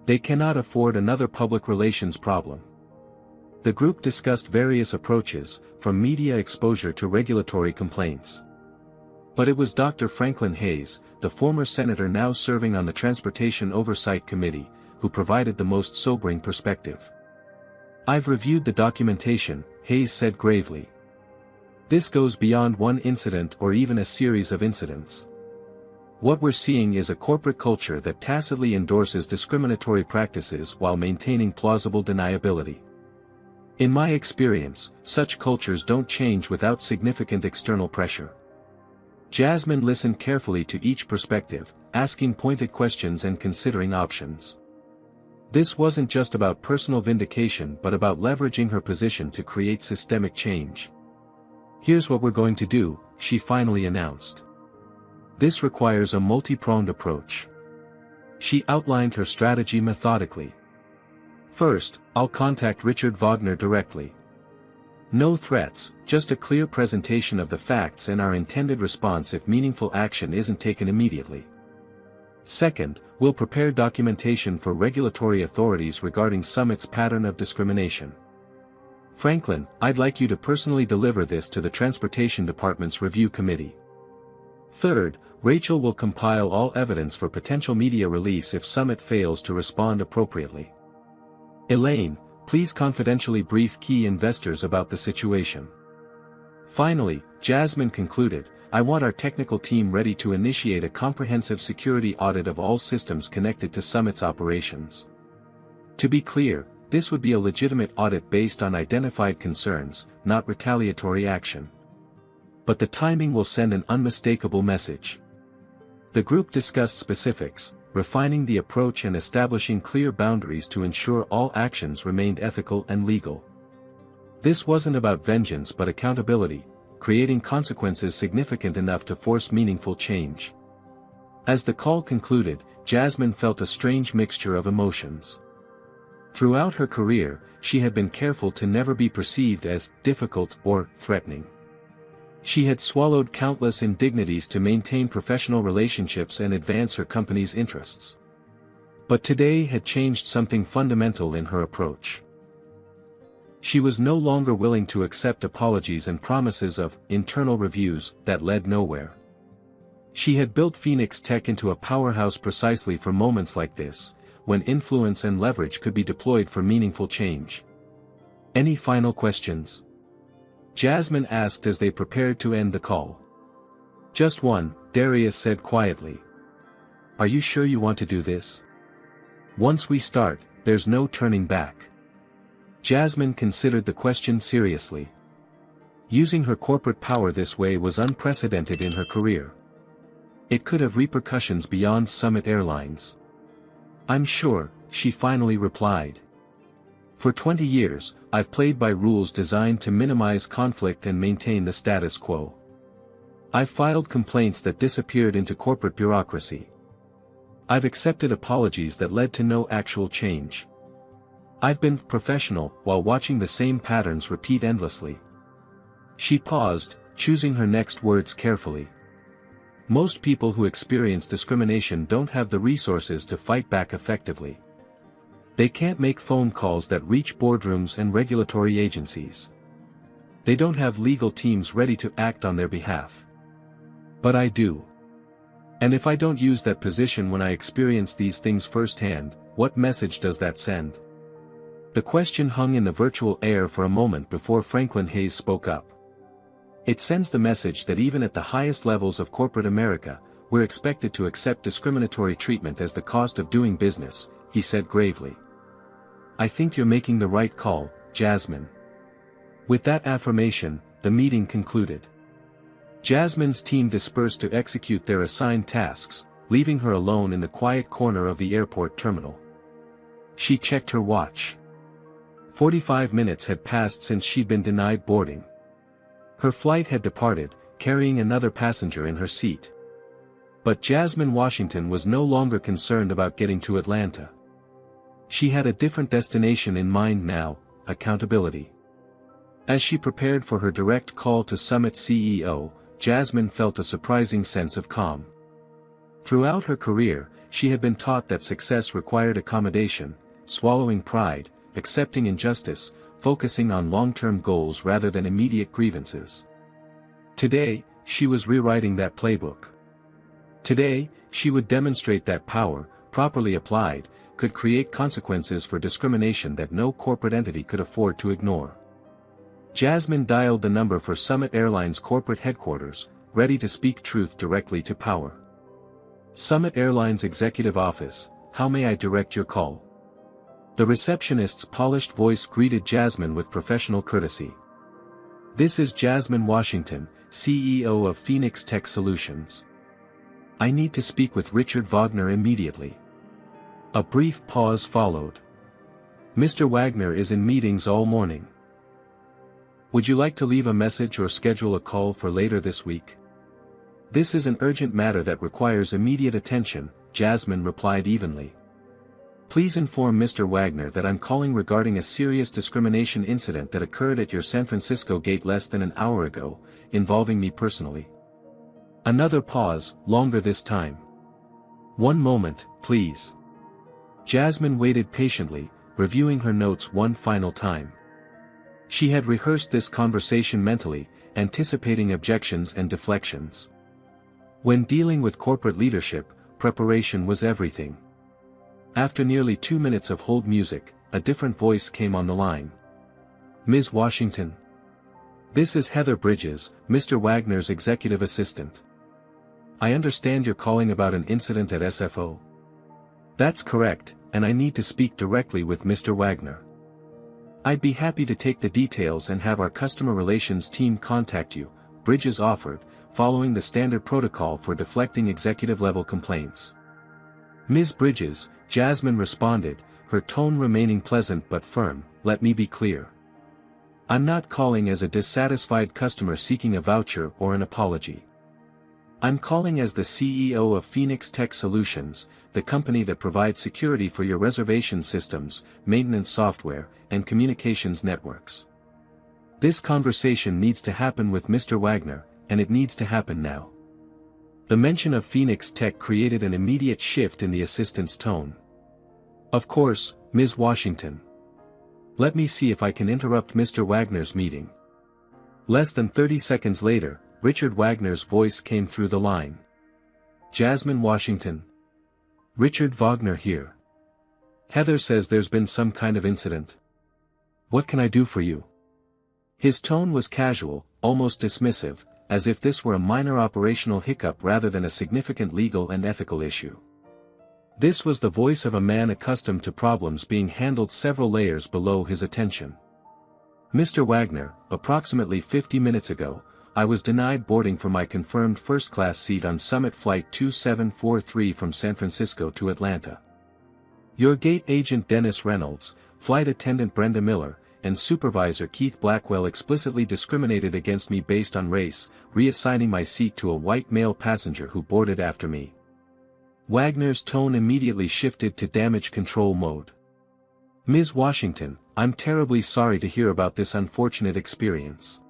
They cannot afford another public relations problem. The group discussed various approaches, from media exposure to regulatory complaints. But it was Dr. Franklin Hayes, the former senator now serving on the Transportation Oversight Committee, who provided the most sobering perspective. I've reviewed the documentation, Hayes said gravely. This goes beyond one incident or even a series of incidents. What we're seeing is a corporate culture that tacitly endorses discriminatory practices while maintaining plausible deniability. In my experience, such cultures don't change without significant external pressure. Jasmine listened carefully to each perspective, asking pointed questions and considering options. This wasn't just about personal vindication but about leveraging her position to create systemic change. Here's what we're going to do, she finally announced. This requires a multi-pronged approach. She outlined her strategy methodically. First, I'll contact Richard Wagner directly. No threats, just a clear presentation of the facts and our intended response if meaningful action isn't taken immediately. Second, we'll prepare documentation for regulatory authorities regarding Summit's pattern of discrimination. Franklin, I'd like you to personally deliver this to the Transportation Department's review committee. Third, Rachel will compile all evidence for potential media release if Summit fails to respond appropriately. Elaine, please confidentially brief key investors about the situation. Finally, Jasmine concluded, I want our technical team ready to initiate a comprehensive security audit of all systems connected to Summit's operations. To be clear, this would be a legitimate audit based on identified concerns, not retaliatory action. But the timing will send an unmistakable message. The group discussed specifics, refining the approach and establishing clear boundaries to ensure all actions remained ethical and legal. This wasn't about vengeance but accountability, creating consequences significant enough to force meaningful change. As the call concluded, Jasmine felt a strange mixture of emotions. Throughout her career, she had been careful to never be perceived as difficult or threatening. She had swallowed countless indignities to maintain professional relationships and advance her company's interests. But today had changed something fundamental in her approach. She was no longer willing to accept apologies and promises of internal reviews that led nowhere. She had built Phoenix Tech into a powerhouse precisely for moments like this, when influence and leverage could be deployed for meaningful change. Any final questions? Jasmine asked as they prepared to end the call. Just one, Darius said quietly. Are you sure you want to do this? Once we start, there's no turning back. Jasmine considered the question seriously. Using her corporate power this way was unprecedented in her career. It could have repercussions beyond Summit Airlines. I'm sure, she finally replied. For 20 years, I've played by rules designed to minimize conflict and maintain the status quo. I've filed complaints that disappeared into corporate bureaucracy. I've accepted apologies that led to no actual change. I've been professional while watching the same patterns repeat endlessly. She paused, choosing her next words carefully. Most people who experience discrimination don't have the resources to fight back effectively. They can't make phone calls that reach boardrooms and regulatory agencies. They don't have legal teams ready to act on their behalf. But I do. And if I don't use that position when I experience these things firsthand, what message does that send? The question hung in the virtual air for a moment before Franklin Hayes spoke up. It sends the message that even at the highest levels of corporate America, we're expected to accept discriminatory treatment as the cost of doing business, he said gravely. I think you're making the right call, Jasmine. With that affirmation, the meeting concluded. Jasmine's team dispersed to execute their assigned tasks, leaving her alone in the quiet corner of the airport terminal. She checked her watch. 45 minutes had passed since she'd been denied boarding. Her flight had departed, carrying another passenger in her seat. But Jasmine Washington was no longer concerned about getting to Atlanta. She had a different destination in mind now, accountability. As she prepared for her direct call to Summit CEO, Jasmine felt a surprising sense of calm. Throughout her career, she had been taught that success required accommodation, swallowing pride, accepting injustice, focusing on long-term goals rather than immediate grievances. Today, she was rewriting that playbook. Today, she would demonstrate that power, properly applied, could create consequences for discrimination that no corporate entity could afford to ignore. Jasmine dialed the number for Summit Airlines corporate headquarters, ready to speak truth directly to power. Summit Airlines Executive Office, how may I direct your call? The receptionist's polished voice greeted Jasmine with professional courtesy. This is Jasmine Washington, CEO of Phoenix Tech Solutions. I need to speak with Richard Wagner immediately. A brief pause followed. Mr. Wagner is in meetings all morning. Would you like to leave a message or schedule a call for later this week? This is an urgent matter that requires immediate attention, Jasmine replied evenly. Please inform Mr. Wagner that I'm calling regarding a serious discrimination incident that occurred at your San Francisco gate less than an hour ago, involving me personally. Another pause, longer this time. One moment, please. Jasmine waited patiently, reviewing her notes one final time. She had rehearsed this conversation mentally, anticipating objections and deflections. When dealing with corporate leadership, preparation was everything. After nearly 2 minutes of hold music, a different voice came on the line. Ms. Washington. This is Heather Bridges, Mr. Wagner's executive assistant. I understand you're calling about an incident at SFO. That's correct, and I need to speak directly with Mr. Wagner. I'd be happy to take the details and have our customer relations team contact you, Bridges offered, following the standard protocol for deflecting executive-level complaints. Ms. Bridges, Jasmine responded, her tone remaining pleasant but firm, let me be clear. I'm not calling as a dissatisfied customer seeking a voucher or an apology. I'm calling as the CEO of Phoenix Tech Solutions, the company that provides security for your reservation systems, maintenance software, and communications networks. This conversation needs to happen with Mr. Wagner, and it needs to happen now. The mention of Phoenix Tech created an immediate shift in the assistant's tone. Of course, Ms. Washington. Let me see if I can interrupt Mr. Wagner's meeting. Less than 30 seconds later, Richard Wagner's voice came through the line. Jasmine Washington. Richard Wagner here. Heather says there's been some kind of incident. What can I do for you? His tone was casual, almost dismissive, as if this were a minor operational hiccup rather than a significant legal and ethical issue. This was the voice of a man accustomed to problems being handled several layers below his attention. "Mr. Wagner, approximately 50 minutes ago, I was denied boarding for my confirmed first-class seat on Summit Flight 2743 from San Francisco to Atlanta. Your gate agent Dennis Reynolds, flight attendant Brenda Miller, and supervisor Keith Blackwell explicitly discriminated against me based on race, reassigning my seat to a white male passenger who boarded after me." Wagner's tone immediately shifted to damage control mode. "Ms. Washington, I'm terribly sorry to hear about this unfortunate experience.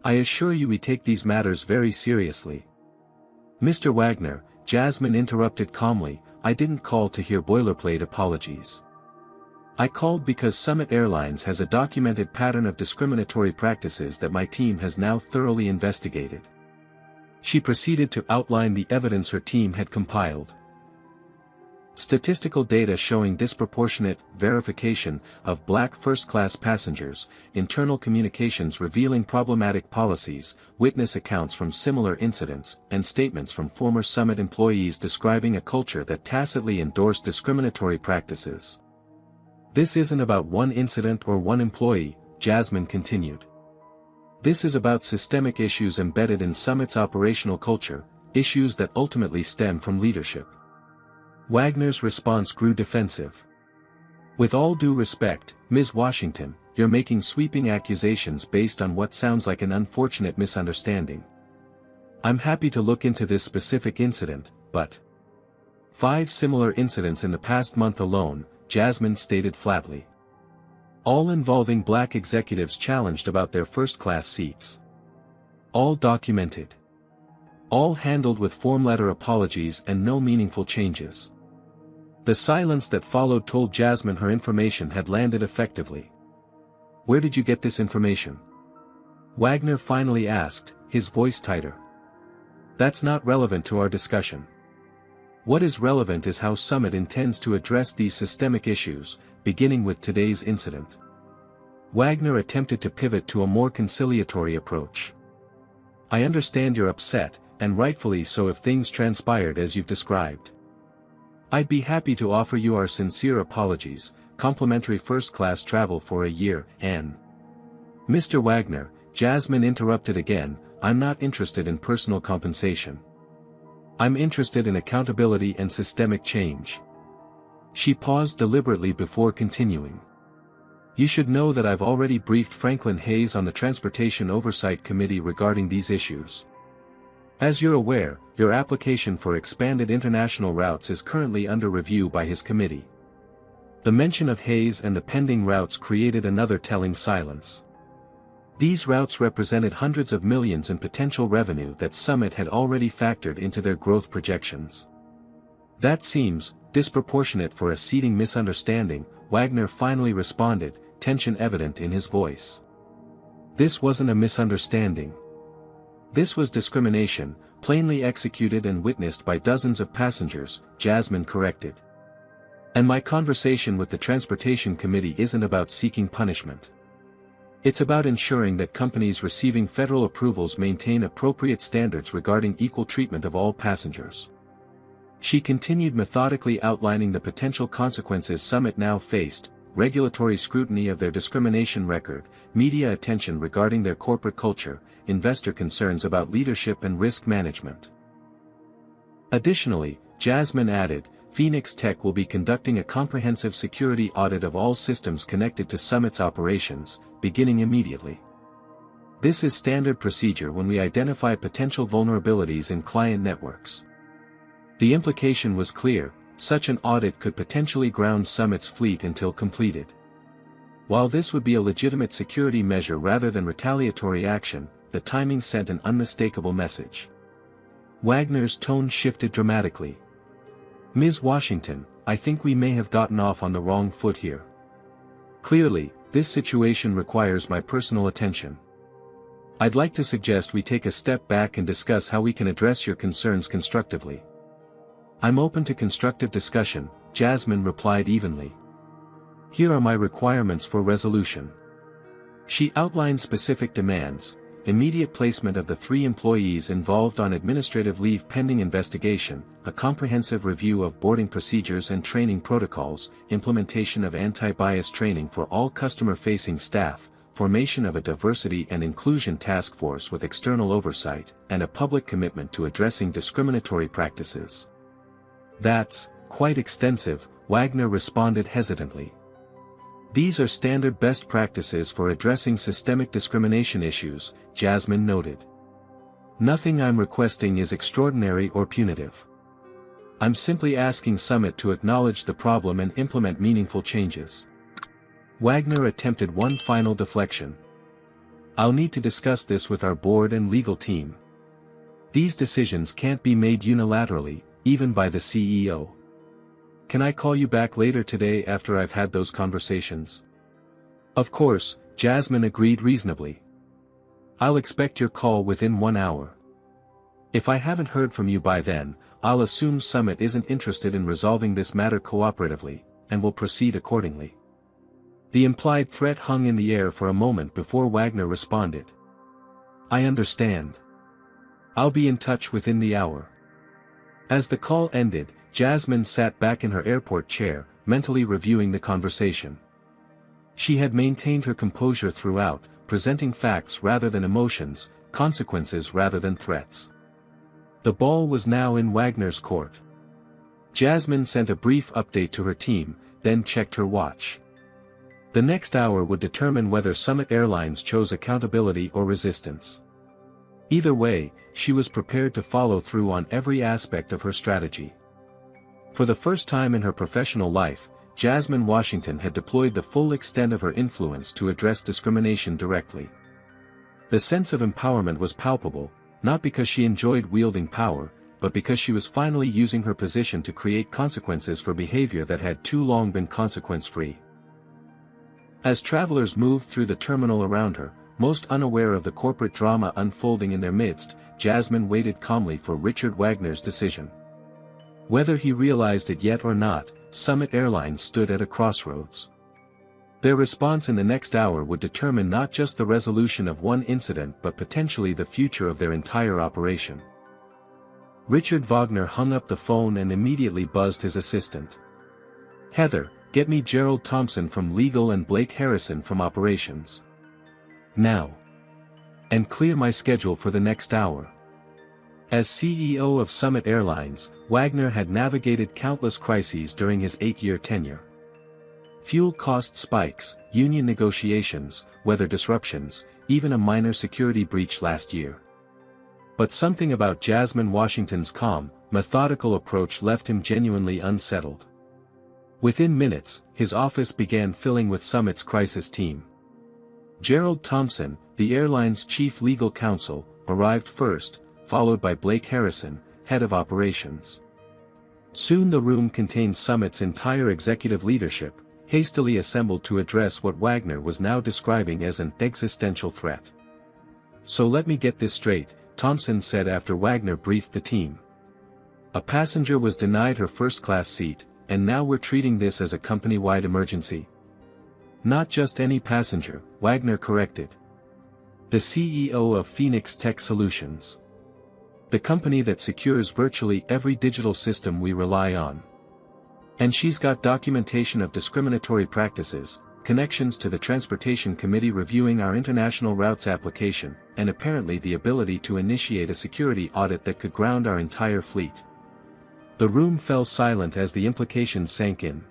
I assure you we take these matters very seriously." "Mr. Wagner," Jasmine interrupted calmly, "I didn't call to hear boilerplate apologies. I called because Summit Airlines has a documented pattern of discriminatory practices that my team has now thoroughly investigated." She proceeded to outline the evidence her team had compiled. Statistical data showing disproportionate verification of black first-class passengers, internal communications revealing problematic policies, witness accounts from similar incidents, and statements from former Summit employees describing a culture that tacitly endorsed discriminatory practices. "This isn't about one incident or one employee," Jasmine continued. "This is about systemic issues embedded in Summit's operational culture, issues that ultimately stem from leadership." Wagner's response grew defensive. "With all due respect, Ms. Washington, you're making sweeping accusations based on what sounds like an unfortunate misunderstanding. I'm happy to look into this specific incident, but 5 similar incidents in the past month alone," Jasmine stated flatly. "All involving black executives challenged about their first-class seats. All documented. All handled with form-letter apologies and no meaningful changes." The silence that followed told Jasmine her information had landed effectively. "Where did you get this information?" Wagner finally asked, his voice tighter. "That's not relevant to our discussion. What is relevant is how Summit intends to address these systemic issues, beginning with today's incident." Wagner attempted to pivot to a more conciliatory approach. "I understand you're upset, and rightfully so if things transpired as you've described. I'd be happy to offer you our sincere apologies, complimentary first-class travel for a year, and—" "Mr. Wagner," Jasmine interrupted again, "I'm not interested in personal compensation. I'm interested in accountability and systemic change." She paused deliberately before continuing. "You should know that I've already briefed Franklin Hayes on the Transportation Oversight Committee regarding these issues. As you're aware, your application for expanded international routes is currently under review by his committee." The mention of Hayes and the pending routes created another telling silence. These routes represented hundreds of millions in potential revenue that Summit had already factored into their growth projections. "That seems disproportionate for a seating misunderstanding," Wagner finally responded, tension evident in his voice. "This wasn't a misunderstanding. This was discrimination, plainly executed and witnessed by dozens of passengers," Jasmine corrected. "And my conversation with the Transportation Committee isn't about seeking punishment. It's about ensuring that companies receiving federal approvals maintain appropriate standards regarding equal treatment of all passengers." She continued methodically outlining the potential consequences Summit now faced: regulatory scrutiny of their discrimination record, media attention regarding their corporate culture, investor concerns about leadership and risk management. Additionally, Jasmine added, Phoenix Tech will be conducting a comprehensive security audit of all systems connected to Summit's operations, beginning immediately. This is standard procedure when we identify potential vulnerabilities in client networks. The implication was clear: such an audit could potentially ground Summit's fleet until completed. While this would be a legitimate security measure rather than retaliatory action, the timing sent an unmistakable message. Wagner's tone shifted dramatically. "Ms. Washington, I think we may have gotten off on the wrong foot here. Clearly, this situation requires my personal attention. I'd like to suggest we take a step back and discuss how we can address your concerns constructively." "I'm open to constructive discussion," Jasmine replied evenly. "Here are my requirements for resolution. She outlined specific demands: immediate placement of the 3 employees involved on administrative leave pending investigation, a comprehensive review of boarding procedures and training protocols, implementation of anti-bias training for all customer-facing staff, formation of a diversity and inclusion task force with external oversight, and a public commitment to addressing discriminatory practices. "That's quite extensive," Wagner responded hesitantly. "These are standard best practices for addressing systemic discrimination issues," Jasmine noted. "Nothing I'm requesting is extraordinary or punitive. I'm simply asking Summit to acknowledge the problem and implement meaningful changes." Wagner attempted one final deflection. "I'll need to discuss this with our board and legal team. These decisions can't be made unilaterally, even by the CEO. Can I call you back later today after I've had those conversations?" "Of course," Jasmine agreed reasonably. "I'll expect your call within 1 hour. If I haven't heard from you by then, I'll assume Summit isn't interested in resolving this matter cooperatively, and will proceed accordingly." The implied threat hung in the air for a moment before Wagner responded. "I understand. I'll be in touch within the hour." As the call ended, Jasmine sat back in her airport chair, mentally reviewing the conversation. She had maintained her composure throughout, presenting facts rather than emotions, consequences rather than threats. The ball was now in Wagner's court. Jasmine sent a brief update to her team, then checked her watch. The next hour would determine whether Summit Airlines chose accountability or resistance. Either way, she was prepared to follow through on every aspect of her strategy. For the first time in her professional life, Jasmine Washington had deployed the full extent of her influence to address discrimination directly. The sense of empowerment was palpable, not because she enjoyed wielding power, but because she was finally using her position to create consequences for behavior that had too long been consequence-free. As travelers moved through the terminal around her, most unaware of the corporate drama unfolding in their midst, Jasmine waited calmly for Richard Wagner's decision. Whether he realized it yet or not, Summit Airlines stood at a crossroads. Their response in the next hour would determine not just the resolution of one incident but potentially the future of their entire operation. Richard Wagner hung up the phone and immediately buzzed his assistant. "Heather, get me Gerald Thompson from legal and Blake Harrison from operations. Now. And clear my schedule for the next hour." As CEO of Summit Airlines, Wagner had navigated countless crises during his 8-year tenure. Fuel cost spikes, union negotiations, weather disruptions, even a minor security breach last year. But something about Jasmine Washington's calm, methodical approach left him genuinely unsettled. Within minutes, his office began filling with Summit's crisis team. Gerald Thompson, the airline's chief legal counsel, arrived first, followed by Blake Harrison, head of operations. Soon the room contained Summit's entire executive leadership, hastily assembled to address what Wagner was now describing as an existential threat. "So let me get this straight," Thompson said after Wagner briefed the team. "A passenger was denied her first-class seat, and now we're treating this as a company-wide emergency?" "Not just any passenger," Wagner corrected. "The CEO of Phoenix Tech Solutions. The company that secures virtually every digital system we rely on. And she's got documentation of discriminatory practices, connections to the Transportation Committee reviewing our international routes application, and apparently the ability to initiate a security audit that could ground our entire fleet." The room fell silent as the implications sank in.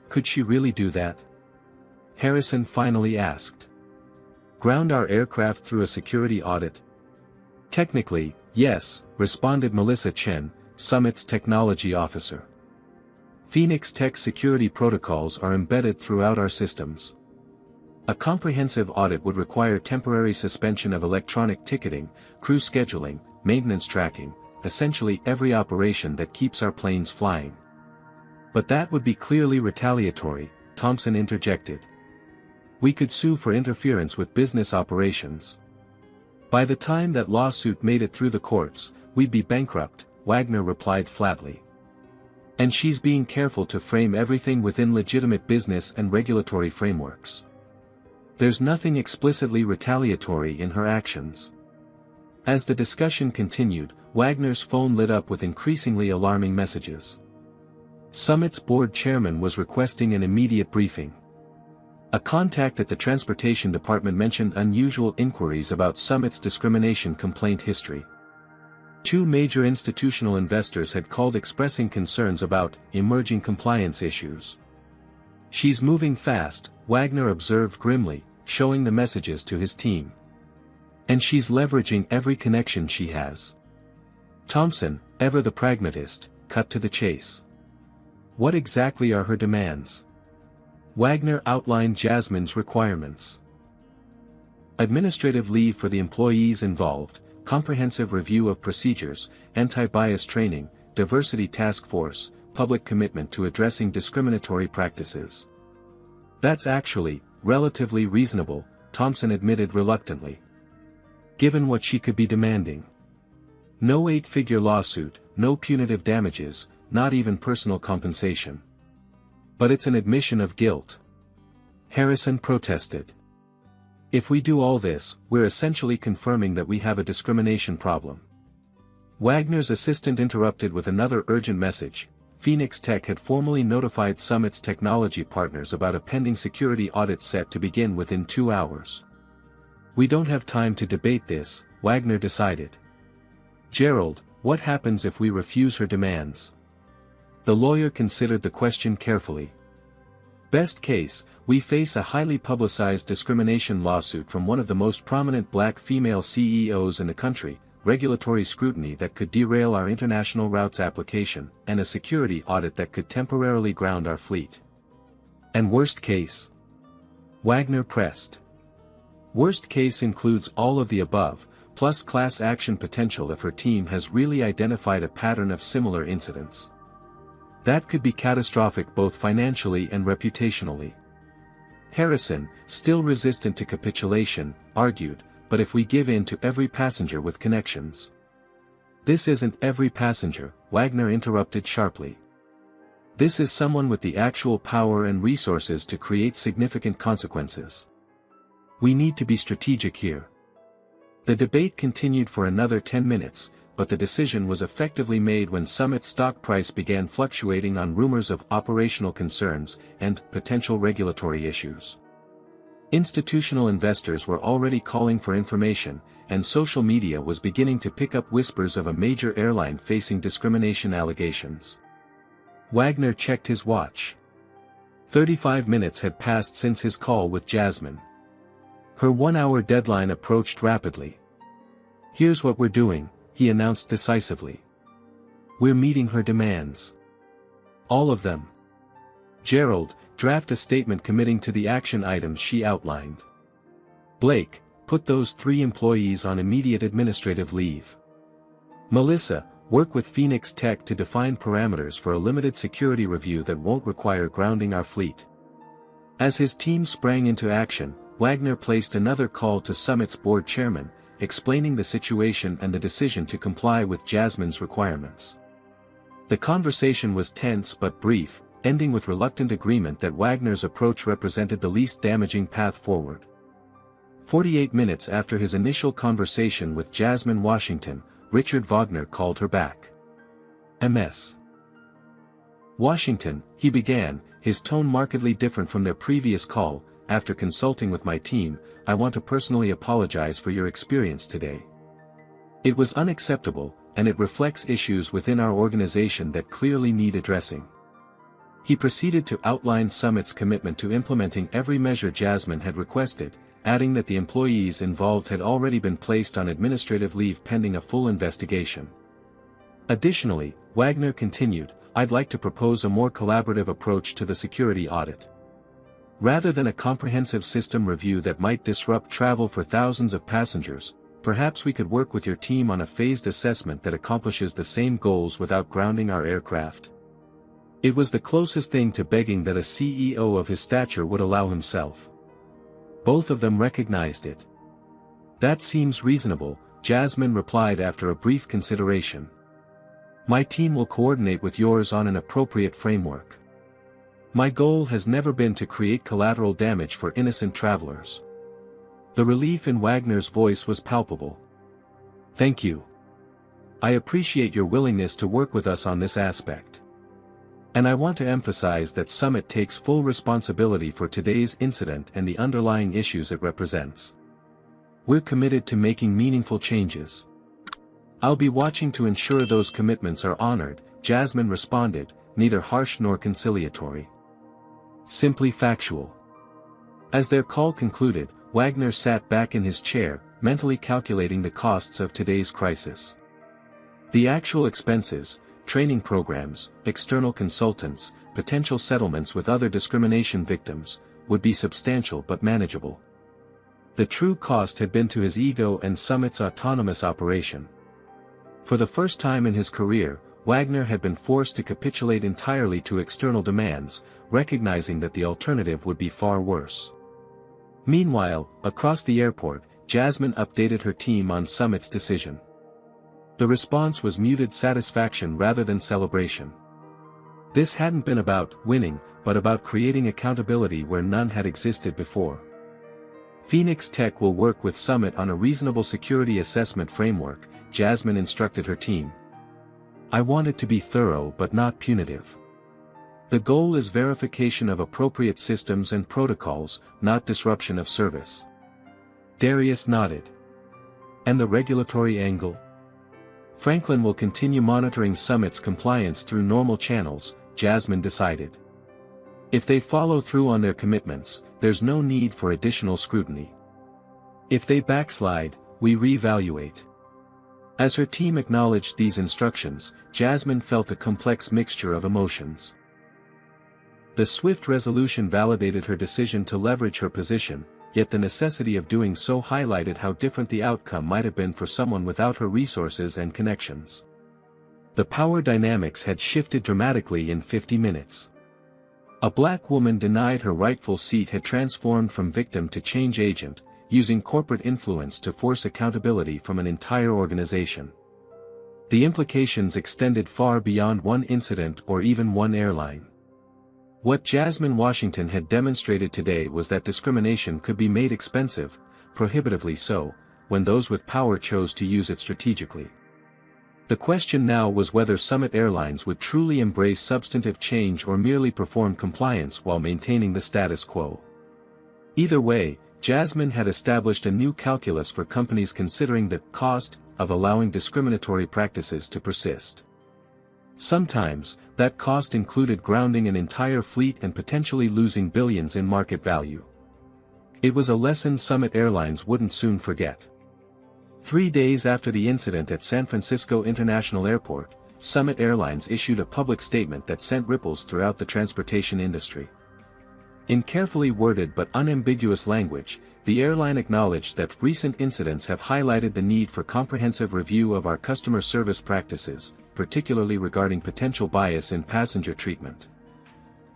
Could she really do that? Harrison finally asked. "Ground our aircraft through a security audit?" "Technically, yes," responded Melissa Chen, Summit's technology officer. "Phoenix Tech security protocols are embedded throughout our systems. A comprehensive audit would require temporary suspension of electronic ticketing, crew scheduling, maintenance tracking, essentially every operation that keeps our planes flying." "But that would be clearly retaliatory," Thompson interjected. "We could sue for interference with business operations. By the time that lawsuit made it through the courts, we'd be bankrupt," Wagner replied flatly. "And she's being careful to frame everything within legitimate business and regulatory frameworks. There's nothing explicitly retaliatory in her actions. As the discussion continued, Wagner's phone lit up with increasingly alarming messages. Summit's board chairman was requesting an immediate briefing. A contact at the transportation department mentioned unusual inquiries about Summit's discrimination complaint history. 2 major institutional investors had called expressing concerns about emerging compliance issues. She's moving fast, Wagner observed grimly, showing the messages to his team. And she's leveraging every connection she has. Thompson, ever the pragmatist, cut to the chase. What exactly are her demands? Wagner outlined Jasmine's requirements. Administrative leave for the employees involved, comprehensive review of procedures, anti-bias training, diversity task force, public commitment to addressing discriminatory practices. That's actually relatively reasonable, Thompson admitted reluctantly. Given what she could be demanding. No 8-figure lawsuit, no punitive damages, not even personal compensation. But it's an admission of guilt. Harrison protested. If we do all this, we're essentially confirming that we have a discrimination problem. Wagner's assistant interrupted with another urgent message. Phoenix Tech had formally notified Summit's technology partners about a pending security audit set to begin within 2 hours. We don't have time to debate this, Wagner decided. Gerald, what happens if we refuse her demands? The lawyer considered the question carefully. Best case, we face a highly publicized discrimination lawsuit from one of the most prominent black female CEOs in the country, regulatory scrutiny that could derail our international routes application, and a security audit that could temporarily ground our fleet. And worst case? Wagner pressed. Worst case includes all of the above, plus class action potential if her team has really identified a pattern of similar incidents. That could be catastrophic both financially and reputationally. Harrison, still resistant to capitulation, argued, but if we give in to every passenger with connections? This isn't every passenger, Wagner interrupted sharply. This is someone with the actual power and resources to create significant consequences. We need to be strategic here. The debate continued for another 10 minutes, but the decision was effectively made when Summit's stock price began fluctuating on rumors of operational concerns and potential regulatory issues. Institutional investors were already calling for information, and social media was beginning to pick up whispers of a major airline facing discrimination allegations. Wagner checked his watch. 35 minutes had passed since his call with Jasmine. Her 1-hour deadline approached rapidly. Here's what we're doing, he announced decisively. We're meeting her demands. All of them. Gerald, draft a statement committing to the action items she outlined. Blake, put those 3 employees on immediate administrative leave. Melissa, work with Phoenix Tech to define parameters for a limited security review that won't require grounding our fleet. As his team sprang into action, Wagner placed another call to Summit's board chairman, explaining the situation and the decision to comply with Jasmine's requirements. The conversation was tense but brief, ending with reluctant agreement that Wagner's approach represented the least damaging path forward. 48 minutes after his initial conversation with Jasmine Washington, Richard Wagner called her back. MS. Washington, he began, his tone markedly different from their previous call. After consulting with my team, I want to personally apologize for your experience today. It was unacceptable, and it reflects issues within our organization that clearly need addressing. He proceeded to outline Summit's commitment to implementing every measure Jasmine had requested, adding that the employees involved had already been placed on administrative leave pending a full investigation. Additionally, Wagner continued, I'd like to propose a more collaborative approach to the security audit. Rather than a comprehensive system review that might disrupt travel for thousands of passengers, perhaps we could work with your team on a phased assessment that accomplishes the same goals without grounding our aircraft. It was the closest thing to begging that a CEO of his stature would allow himself. Both of them recognized it. That seems reasonable, Jasmine replied after a brief consideration. My team will coordinate with yours on an appropriate framework. My goal has never been to create collateral damage for innocent travelers. The relief in Wagner's voice was palpable. "Thank you. I appreciate your willingness to work with us on this aspect. And I want to emphasize that Summit takes full responsibility for today's incident and the underlying issues it represents. We're committed to making meaningful changes. I'll be watching to ensure those commitments are honored," Jasmine responded, neither harsh nor conciliatory. Simply factual. As their call concluded, Wagner sat back in his chair, mentally calculating the costs of today's crisis. The actual expenses, training programs, external consultants, potential settlements with other discrimination victims, would be substantial but manageable. The true cost had been to his ego and Summit's autonomous operation. For the first time in his career, Wagner had been forced to capitulate entirely to external demands, recognizing that the alternative would be far worse. Meanwhile, across the airport, Jasmine updated her team on Summit's decision. The response was muted satisfaction rather than celebration. This hadn't been about winning, but about creating accountability where none had existed before. Phoenix Tech will work with Summit on a reasonable security assessment framework, Jasmine instructed her team. I want it to be thorough but not punitive. The goal is verification of appropriate systems and protocols, not disruption of service. Darius nodded. And the regulatory angle? Franklin will continue monitoring Summit's compliance through normal channels, Jasmine decided. If they follow through on their commitments, there's no need for additional scrutiny. If they backslide, we reevaluate. As her team acknowledged these instructions, Jasmine felt a complex mixture of emotions. The swift resolution validated her decision to leverage her position, yet the necessity of doing so highlighted how different the outcome might have been for someone without her resources and connections. The power dynamics had shifted dramatically in 50 minutes. A black woman denied her rightful seat had transformed from victim to change agent, using corporate influence to force accountability from an entire organization. The implications extended far beyond one incident or even one airline. What Jasmine Washington had demonstrated today was that discrimination could be made expensive, prohibitively so, when those with power chose to use it strategically. The question now was whether Summit Airlines would truly embrace substantive change or merely perform compliance while maintaining the status quo. Either way, Jasmine had established a new calculus for companies considering the cost of allowing discriminatory practices to persist. Sometimes, that cost included grounding an entire fleet and potentially losing billions in market value. It was a lesson Summit Airlines wouldn't soon forget. 3 days after the incident at San Francisco International Airport, Summit Airlines issued a public statement that sent ripples throughout the transportation industry. In carefully worded but unambiguous language, the airline acknowledged that recent incidents have highlighted the need for comprehensive review of our customer service practices, particularly regarding potential bias in passenger treatment.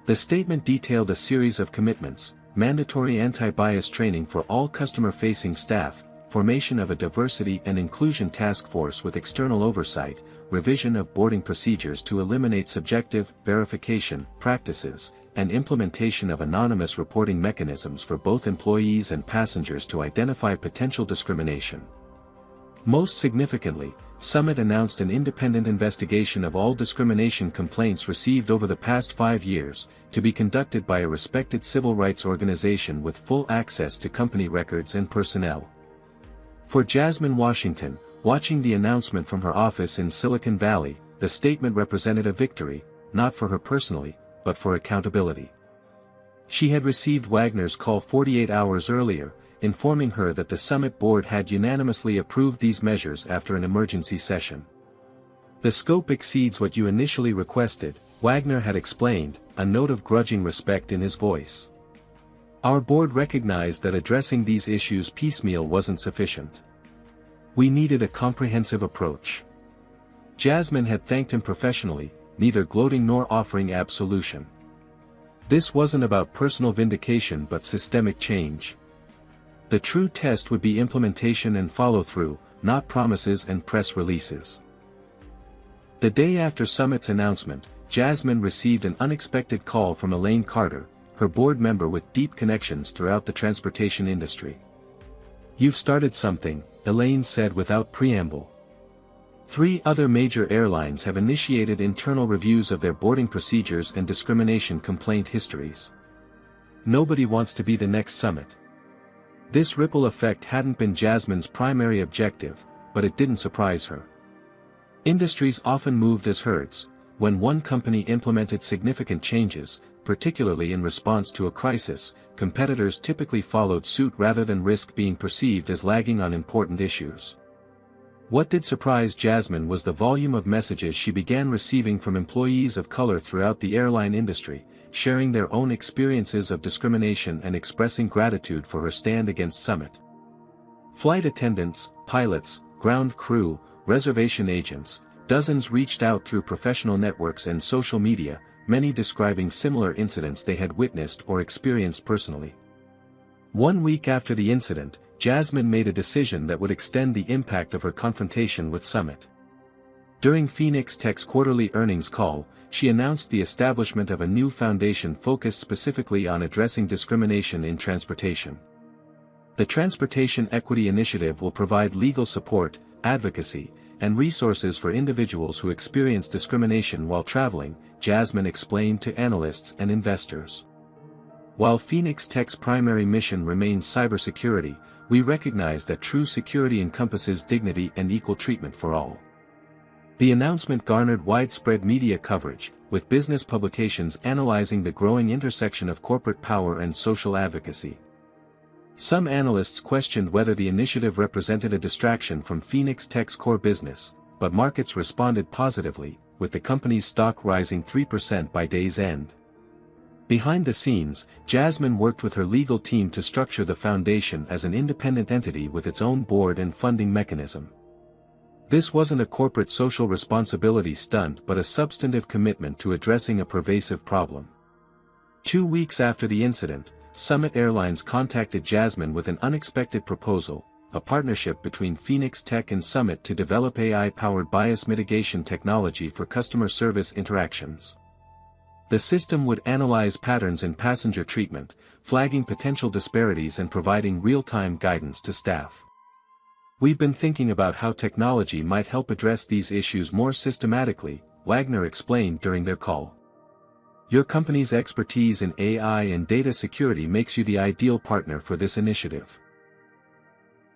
The statement detailed a series of commitments: mandatory anti-bias training for all customer-facing staff, formation of a diversity and inclusion task force with external oversight, revision of boarding procedures to eliminate subjective verification practices, and implementation of anonymous reporting mechanisms for both employees and passengers to identify potential discrimination. Most significantly, Summit announced an independent investigation of all discrimination complaints received over the past 5 years, to be conducted by a respected civil rights organization with full access to company records and personnel. For Jasmine Washington, watching the announcement from her office in Silicon Valley, the statement represented a victory, not for her personally, but for accountability. She had received Wagner's call 48 hours earlier, informing her that the Summit board had unanimously approved these measures after an emergency session. The scope exceeds what you initially requested, Wagner had explained, a note of grudging respect in his voice. Our board recognized that addressing these issues piecemeal wasn't sufficient. We needed a comprehensive approach. Jasmine had thanked him professionally, neither gloating nor offering absolution. This wasn't about personal vindication but systemic change. The true test would be implementation and follow-through, not promises and press releases. The day after Summit's announcement, Jasmine received an unexpected call from Elaine Carter, her board member with deep connections throughout the transportation industry. "You've started something," Elaine said without preamble. 3 other major airlines have initiated internal reviews of their boarding procedures and discrimination complaint histories. Nobody wants to be the next Summit. This ripple effect hadn't been Jasmine's primary objective, but it didn't surprise her. Industries often moved as herds. When one company implemented significant changes, particularly in response to a crisis, competitors typically followed suit rather than risk being perceived as lagging on important issues. What did surprise Jasmine was the volume of messages she began receiving from employees of color throughout the airline industry, sharing their own experiences of discrimination and expressing gratitude for her stand against Summit. Flight attendants, pilots, ground crew, reservation agents, dozens reached out through professional networks and social media, many describing similar incidents they had witnessed or experienced personally. 1 week after the incident, Jasmine made a decision that would extend the impact of her confrontation with Summit. During Phoenix Tech's quarterly earnings call, she announced the establishment of a new foundation focused specifically on addressing discrimination in transportation. The Transportation Equity Initiative will provide legal support, advocacy, and resources for individuals who experience discrimination while traveling, Jasmine explained to analysts and investors. While Phoenix Tech's primary mission remains cybersecurity, we recognize that true security encompasses dignity and equal treatment for all. The announcement garnered widespread media coverage, with business publications analyzing the growing intersection of corporate power and social advocacy. Some analysts questioned whether the initiative represented a distraction from Phoenix Tech's core business, but markets responded positively, with the company's stock rising 3% by day's end. Behind the scenes, Jasmine worked with her legal team to structure the foundation as an independent entity with its own board and funding mechanism. This wasn't a corporate social responsibility stunt but a substantive commitment to addressing a pervasive problem. 2 weeks after the incident, Summit Airlines contacted Jasmine with an unexpected proposal, a partnership between Phoenix Tech and Summit to develop AI-powered bias mitigation technology for customer service interactions. The system would analyze patterns in passenger treatment, flagging potential disparities and providing real-time guidance to staff. "We've been thinking about how technology might help address these issues more systematically," Wagner explained during their call. "Your company's expertise in AI and data security makes you the ideal partner for this initiative."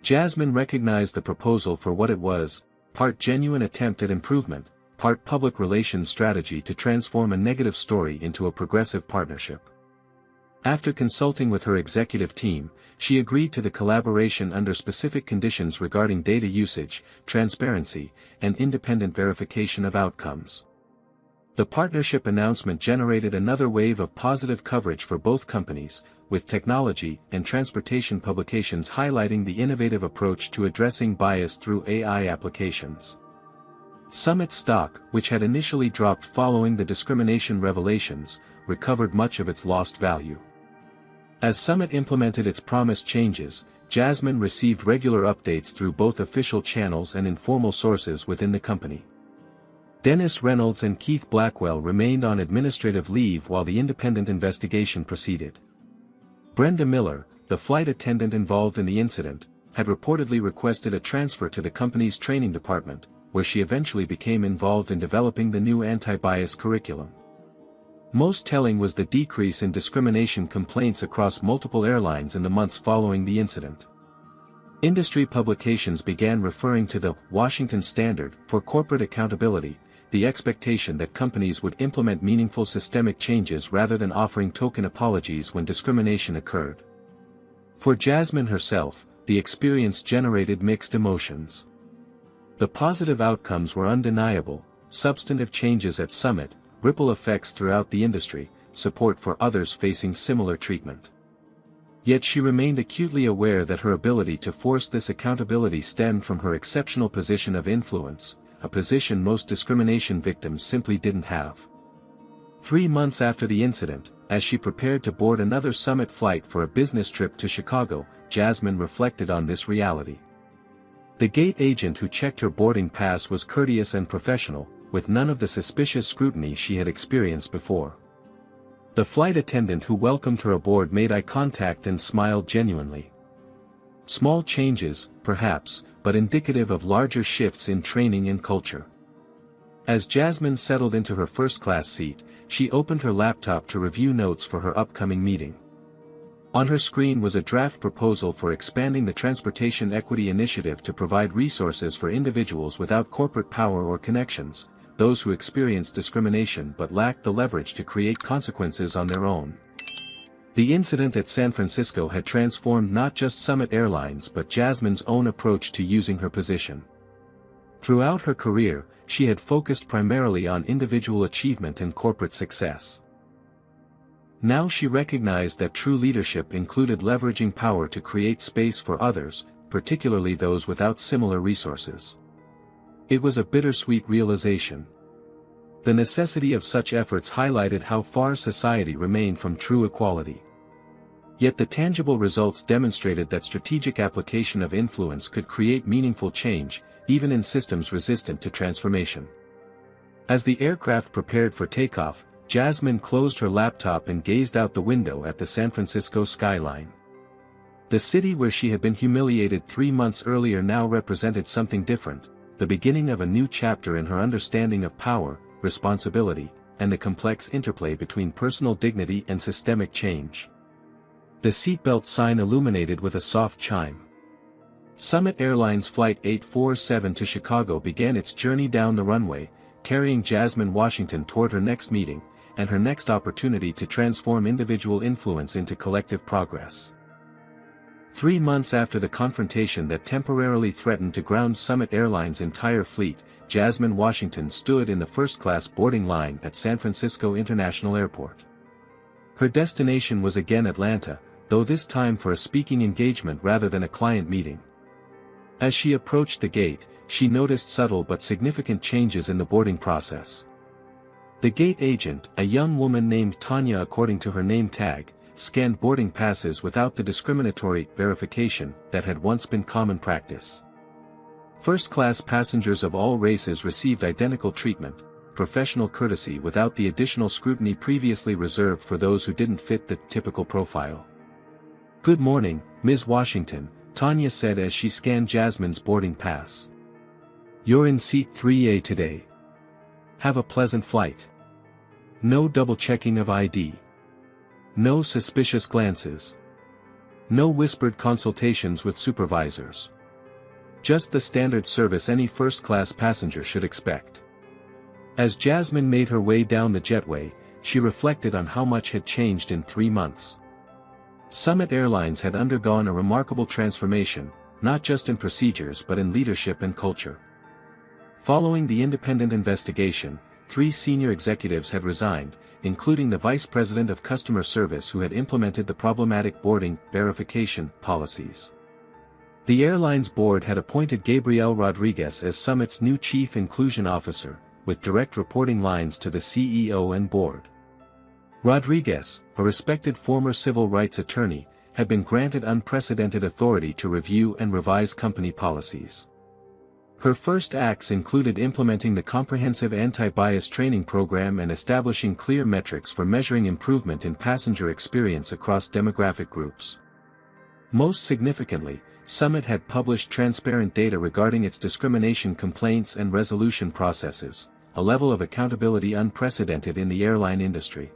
Jasmine recognized the proposal for what it was, part genuine attempt at improvement, part public relations strategy to transform a negative story into a progressive partnership. After consulting with her executive team, she agreed to the collaboration under specific conditions regarding data usage, transparency, and independent verification of outcomes. The partnership announcement generated another wave of positive coverage for both companies, with technology and transportation publications highlighting the innovative approach to addressing bias through AI applications. Summit stock, which had initially dropped following the discrimination revelations, recovered much of its lost value. As Summit implemented its promised changes, Jasmine received regular updates through both official channels and informal sources within the company. Dennis Reynolds and Keith Blackwell remained on administrative leave while the independent investigation proceeded. Brenda Miller, the flight attendant involved in the incident, had reportedly requested a transfer to the company's training department, where she eventually became involved in developing the new anti-bias curriculum. Most telling was the decrease in discrimination complaints across multiple airlines in the months following the incident. Industry publications began referring to the Washington Standard for corporate accountability, the expectation that companies would implement meaningful systemic changes rather than offering token apologies when discrimination occurred. For Jasmine herself, the experience generated mixed emotions. The positive outcomes were undeniable: substantive changes at Summit, ripple effects throughout the industry, support for others facing similar treatment. Yet she remained acutely aware that her ability to force this accountability stemmed from her exceptional position of influence, a position most discrimination victims simply didn't have. 3 months after the incident, as she prepared to board another Summit flight for a business trip to Chicago, Jasmine reflected on this reality. The gate agent who checked her boarding pass was courteous and professional, with none of the suspicious scrutiny she had experienced before. The flight attendant who welcomed her aboard made eye contact and smiled genuinely. Small changes, perhaps, but indicative of larger shifts in training and culture. As Jasmine settled into her first-class seat, she opened her laptop to review notes for her upcoming meeting. On her screen was a draft proposal for expanding the Transportation Equity Initiative to provide resources for individuals without corporate power or connections, those who experience discrimination but lack the leverage to create consequences on their own. The incident at San Francisco had transformed not just Summit Airlines but Jasmine's own approach to using her position. Throughout her career, she had focused primarily on individual achievement and corporate success. Now she recognized that true leadership included leveraging power to create space for others, particularly those without similar resources. It was a bittersweet realization. The necessity of such efforts highlighted how far society remained from true equality. Yet the tangible results demonstrated that strategic application of influence could create meaningful change, even in systems resistant to transformation. As the aircraft prepared for takeoff, Jasmine closed her laptop and gazed out the window at the San Francisco skyline. The city where she had been humiliated 3 months earlier now represented something different, the beginning of a new chapter in her understanding of power, responsibility, and the complex interplay between personal dignity and systemic change. The seatbelt sign illuminated with a soft chime. Summit Airlines Flight 847 to Chicago began its journey down the runway, carrying Jasmine Washington toward her next meeting, and her next opportunity to transform individual influence into collective progress. 3 months after the confrontation that temporarily threatened to ground Summit Airlines' entire fleet, Jasmine Washington stood in the first-class boarding line at San Francisco International Airport. Her destination was again Atlanta, though this time for a speaking engagement rather than a client meeting. As she approached the gate, she noticed subtle but significant changes in the boarding process. The gate agent, a young woman named Tanya according to her name tag, scanned boarding passes without the discriminatory verification that had once been common practice. First-class passengers of all races received identical treatment, professional courtesy without the additional scrutiny previously reserved for those who didn't fit the typical profile. "Good morning, Ms. Washington," Tanya said as she scanned Jasmine's boarding pass. "You're in seat 3A today. Have a pleasant flight. No double-checking of ID. No suspicious glances. No whispered consultations with supervisors. Just the standard service any first-class passenger should expect." As Jasmine made her way down the jetway, she reflected on how much had changed in 3 months. Summit Airlines had undergone a remarkable transformation, not just in procedures but in leadership and culture. Following the independent investigation, 3 senior executives had resigned, including the vice president of customer service who had implemented the problematic boarding verification policies. The airline's board had appointed Gabriel Rodriguez as Summit's new chief inclusion officer, with direct reporting lines to the CEO and board. Rodriguez, a respected former civil rights attorney, had been granted unprecedented authority to review and revise company policies. Her first acts included implementing the comprehensive anti-bias training program and establishing clear metrics for measuring improvement in passenger experience across demographic groups. Most significantly, Summit had published transparent data regarding its discrimination complaints and resolution processes, a level of accountability unprecedented in the airline industry.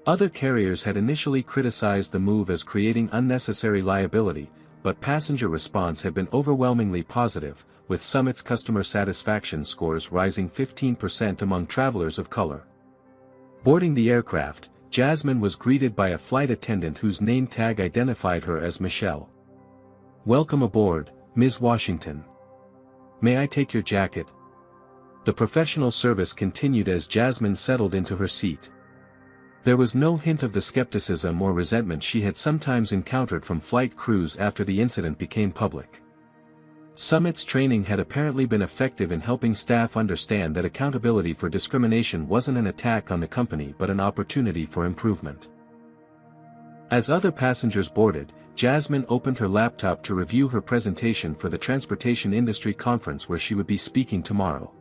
Other carriers had initially criticized the move as creating unnecessary liability, but passenger response had been overwhelmingly positive, with Summit's customer satisfaction scores rising 15% among travelers of color. Boarding the aircraft, Jasmine was greeted by a flight attendant whose name tag identified her as Michelle. "Welcome aboard, Ms. Washington. May I take your jacket?" The professional service continued as Jasmine settled into her seat. There was no hint of the skepticism or resentment she had sometimes encountered from flight crews after the incident became public. Summit's training had apparently been effective in helping staff understand that accountability for discrimination wasn't an attack on the company but an opportunity for improvement. As other passengers boarded, Jasmine opened her laptop to review her presentation for the transportation industry conference where she would be speaking tomorrow.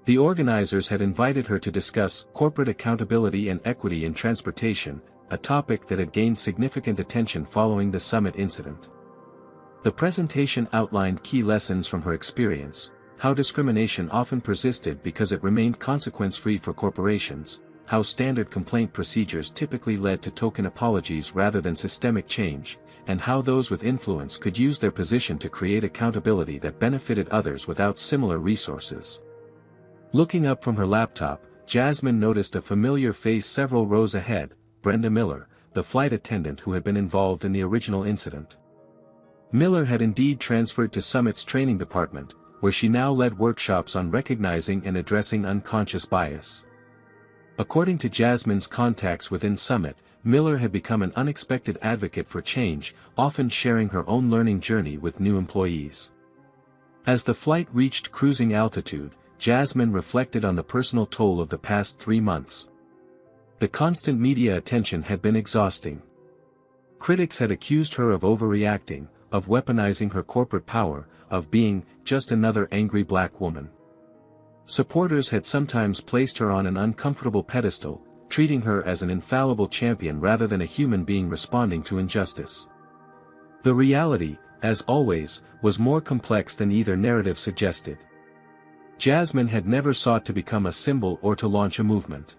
The organizers had invited her to discuss corporate accountability and equity in transportation, a topic that had gained significant attention following the Summit incident. The presentation outlined key lessons from her experience, how discrimination often persisted because it remained consequence-free for corporations, how standard complaint procedures typically led to token apologies rather than systemic change, and how those with influence could use their position to create accountability that benefited others without similar resources. Looking up from her laptop, Jasmine noticed a familiar face several rows ahead, Brenda Miller, the flight attendant who had been involved in the original incident. Miller had indeed transferred to Summit's training department, where she now led workshops on recognizing and addressing unconscious bias. According to Jasmine's contacts within Summit, Miller had become an unexpected advocate for change, often sharing her own learning journey with new employees. As the flight reached cruising altitude, Jasmine reflected on the personal toll of the past 3 months. The constant media attention had been exhausting. Critics had accused her of overreacting, of weaponizing her corporate power, of being just another angry black woman. Supporters had sometimes placed her on an uncomfortable pedestal, treating her as an infallible champion rather than a human being responding to injustice. The reality, as always, was more complex than either narrative suggested. Jasmine had never sought to become a symbol or to launch a movement.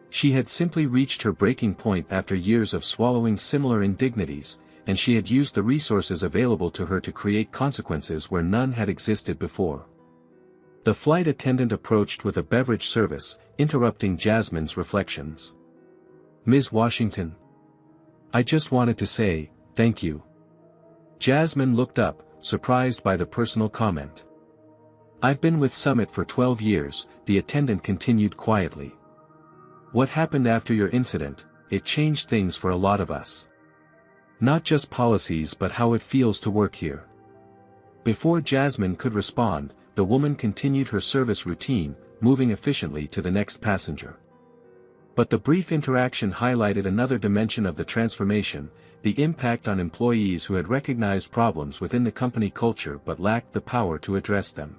She had simply reached her breaking point after years of swallowing similar indignities, and she had used the resources available to her to create consequences where none had existed before. The flight attendant approached with a beverage service, interrupting Jasmine's reflections. "Ms. Washington. I just wanted to say, thank you." Jasmine looked up, surprised by the personal comment. "I've been with Summit for 12 years, the attendant continued quietly. What happened after your incident, it changed things for a lot of us. Not just policies but how it feels to work here." Before Jasmine could respond, the woman continued her service routine, moving efficiently to the next passenger. But the brief interaction highlighted another dimension of the transformation, the impact on employees who had recognized problems within the company culture but lacked the power to address them.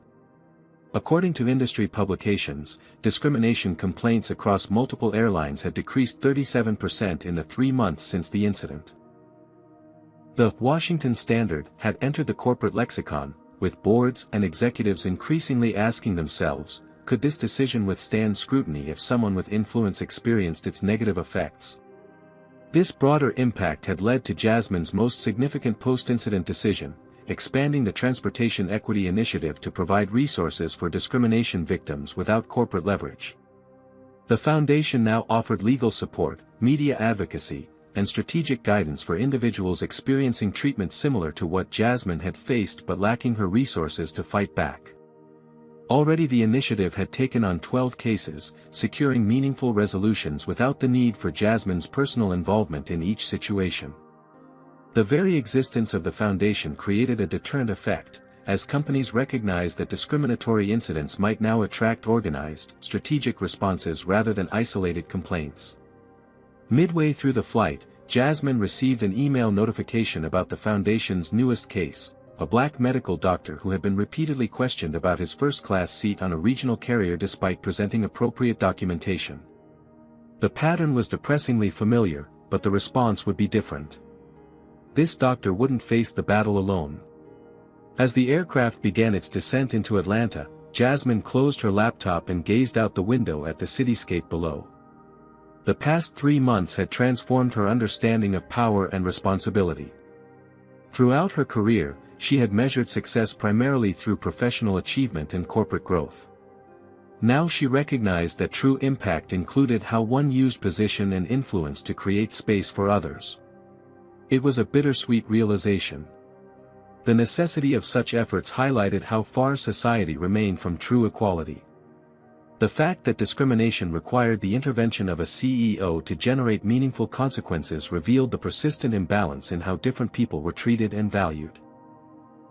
According to industry publications, discrimination complaints across multiple airlines had decreased 37% in the 3 months since the incident. The Washington Standard had entered the corporate lexicon, with boards and executives increasingly asking themselves, could this decision withstand scrutiny if someone with influence experienced its negative effects? This broader impact had led to Jasmine's most significant post-incident decision, expanding the Transportation Equity Initiative to provide resources for discrimination victims without corporate leverage. The foundation now offered legal support, media advocacy, and strategic guidance for individuals experiencing treatment similar to what Jasmine had faced but lacking her resources to fight back. Already the initiative had taken on 12 cases, securing meaningful resolutions without the need for Jasmine's personal involvement in each situation. The very existence of the foundation created a deterrent effect, as companies recognized that discriminatory incidents might now attract organized, strategic responses rather than isolated complaints. Midway through the flight, Jasmine received an email notification about the Foundation's newest case, a black medical doctor who had been repeatedly questioned about his first-class seat on a regional carrier despite presenting appropriate documentation. The pattern was depressingly familiar, but the response would be different. This doctor wouldn't face the battle alone. As the aircraft began its descent into Atlanta, Jasmine closed her laptop and gazed out the window at the cityscape below. The past 3 months had transformed her understanding of power and responsibility. Throughout her career, she had measured success primarily through professional achievement and corporate growth. Now she recognized that true impact included how one used position and influence to create space for others. It was a bittersweet realization. The necessity of such efforts highlighted how far society remained from true equality. The fact that discrimination required the intervention of a CEO to generate meaningful consequences revealed the persistent imbalance in how different people were treated and valued.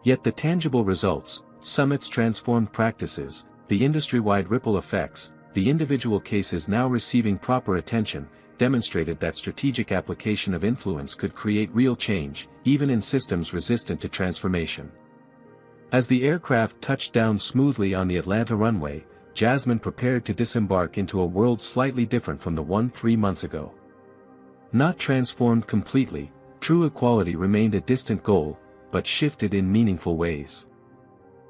Yet the tangible results, Summit's transformed practices, the industry-wide ripple effects, the individual cases now receiving proper attention, demonstrated that strategic application of influence could create real change, even in systems resistant to transformation. As the aircraft touched down smoothly on the Atlanta runway, Jasmine prepared to disembark into a world slightly different from the one 3 months ago. Not transformed completely, true equality remained a distant goal, but shifted in meaningful ways.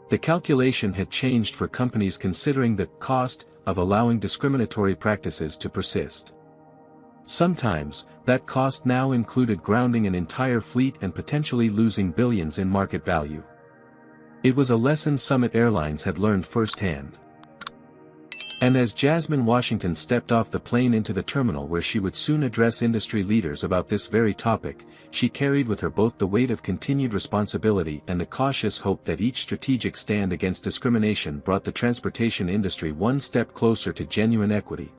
The calculation had changed for companies considering the cost of allowing discriminatory practices to persist. Sometimes, that cost now included grounding an entire fleet and potentially losing billions in market value. It was a lesson Summit Airlines had learned firsthand. And as Jasmine Washington stepped off the plane into the terminal where she would soon address industry leaders about this very topic, she carried with her both the weight of continued responsibility and the cautious hope that each strategic stand against discrimination brought the transportation industry one step closer to genuine equity.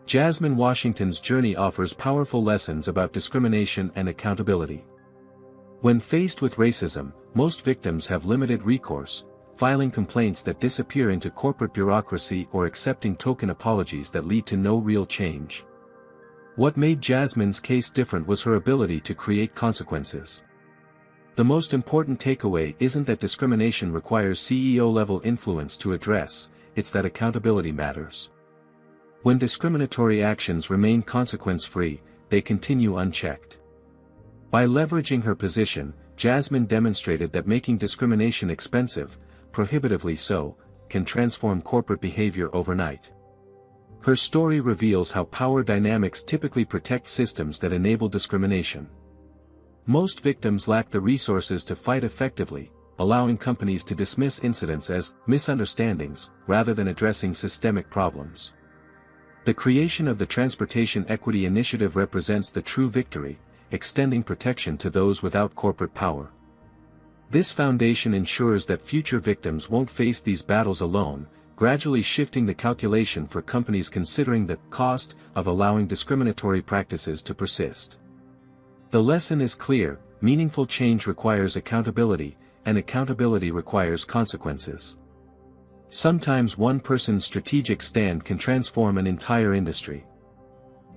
Jasmine Washington's journey offers powerful lessons about discrimination and accountability. When faced with racism, most victims have limited recourse, filing complaints that disappear into corporate bureaucracy or accepting token apologies that lead to no real change. What made Jasmine's case different was her ability to create consequences. The most important takeaway isn't that discrimination requires CEO-level influence to address, it's that accountability matters. When discriminatory actions remain consequence-free, they continue unchecked. By leveraging her position, Jasmine demonstrated that making discrimination expensive, prohibitively so, can transform corporate behavior overnight. Her story reveals how power dynamics typically protect systems that enable discrimination. Most victims lack the resources to fight effectively, allowing companies to dismiss incidents as misunderstandings, rather than addressing systemic problems. The creation of the Transportation Equity Initiative represents the true victory, extending protection to those without corporate power. This foundation ensures that future victims won't face these battles alone, gradually shifting the calculation for companies considering the cost of allowing discriminatory practices to persist. The lesson is clear: meaningful change requires accountability, and accountability requires consequences. Sometimes one person's strategic stand can transform an entire industry.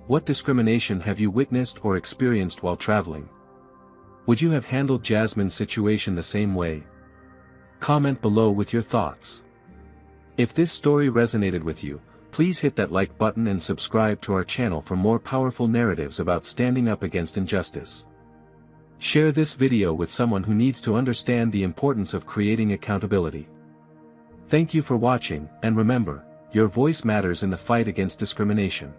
What discrimination have you witnessed or experienced while traveling? Would you have handled Jasmine's situation the same way? Comment below with your thoughts. If this story resonated with you, please hit that like button and subscribe to our channel for more powerful narratives about standing up against injustice. Share this video with someone who needs to understand the importance of creating accountability. Thank you for watching, and remember, your voice matters in the fight against discrimination.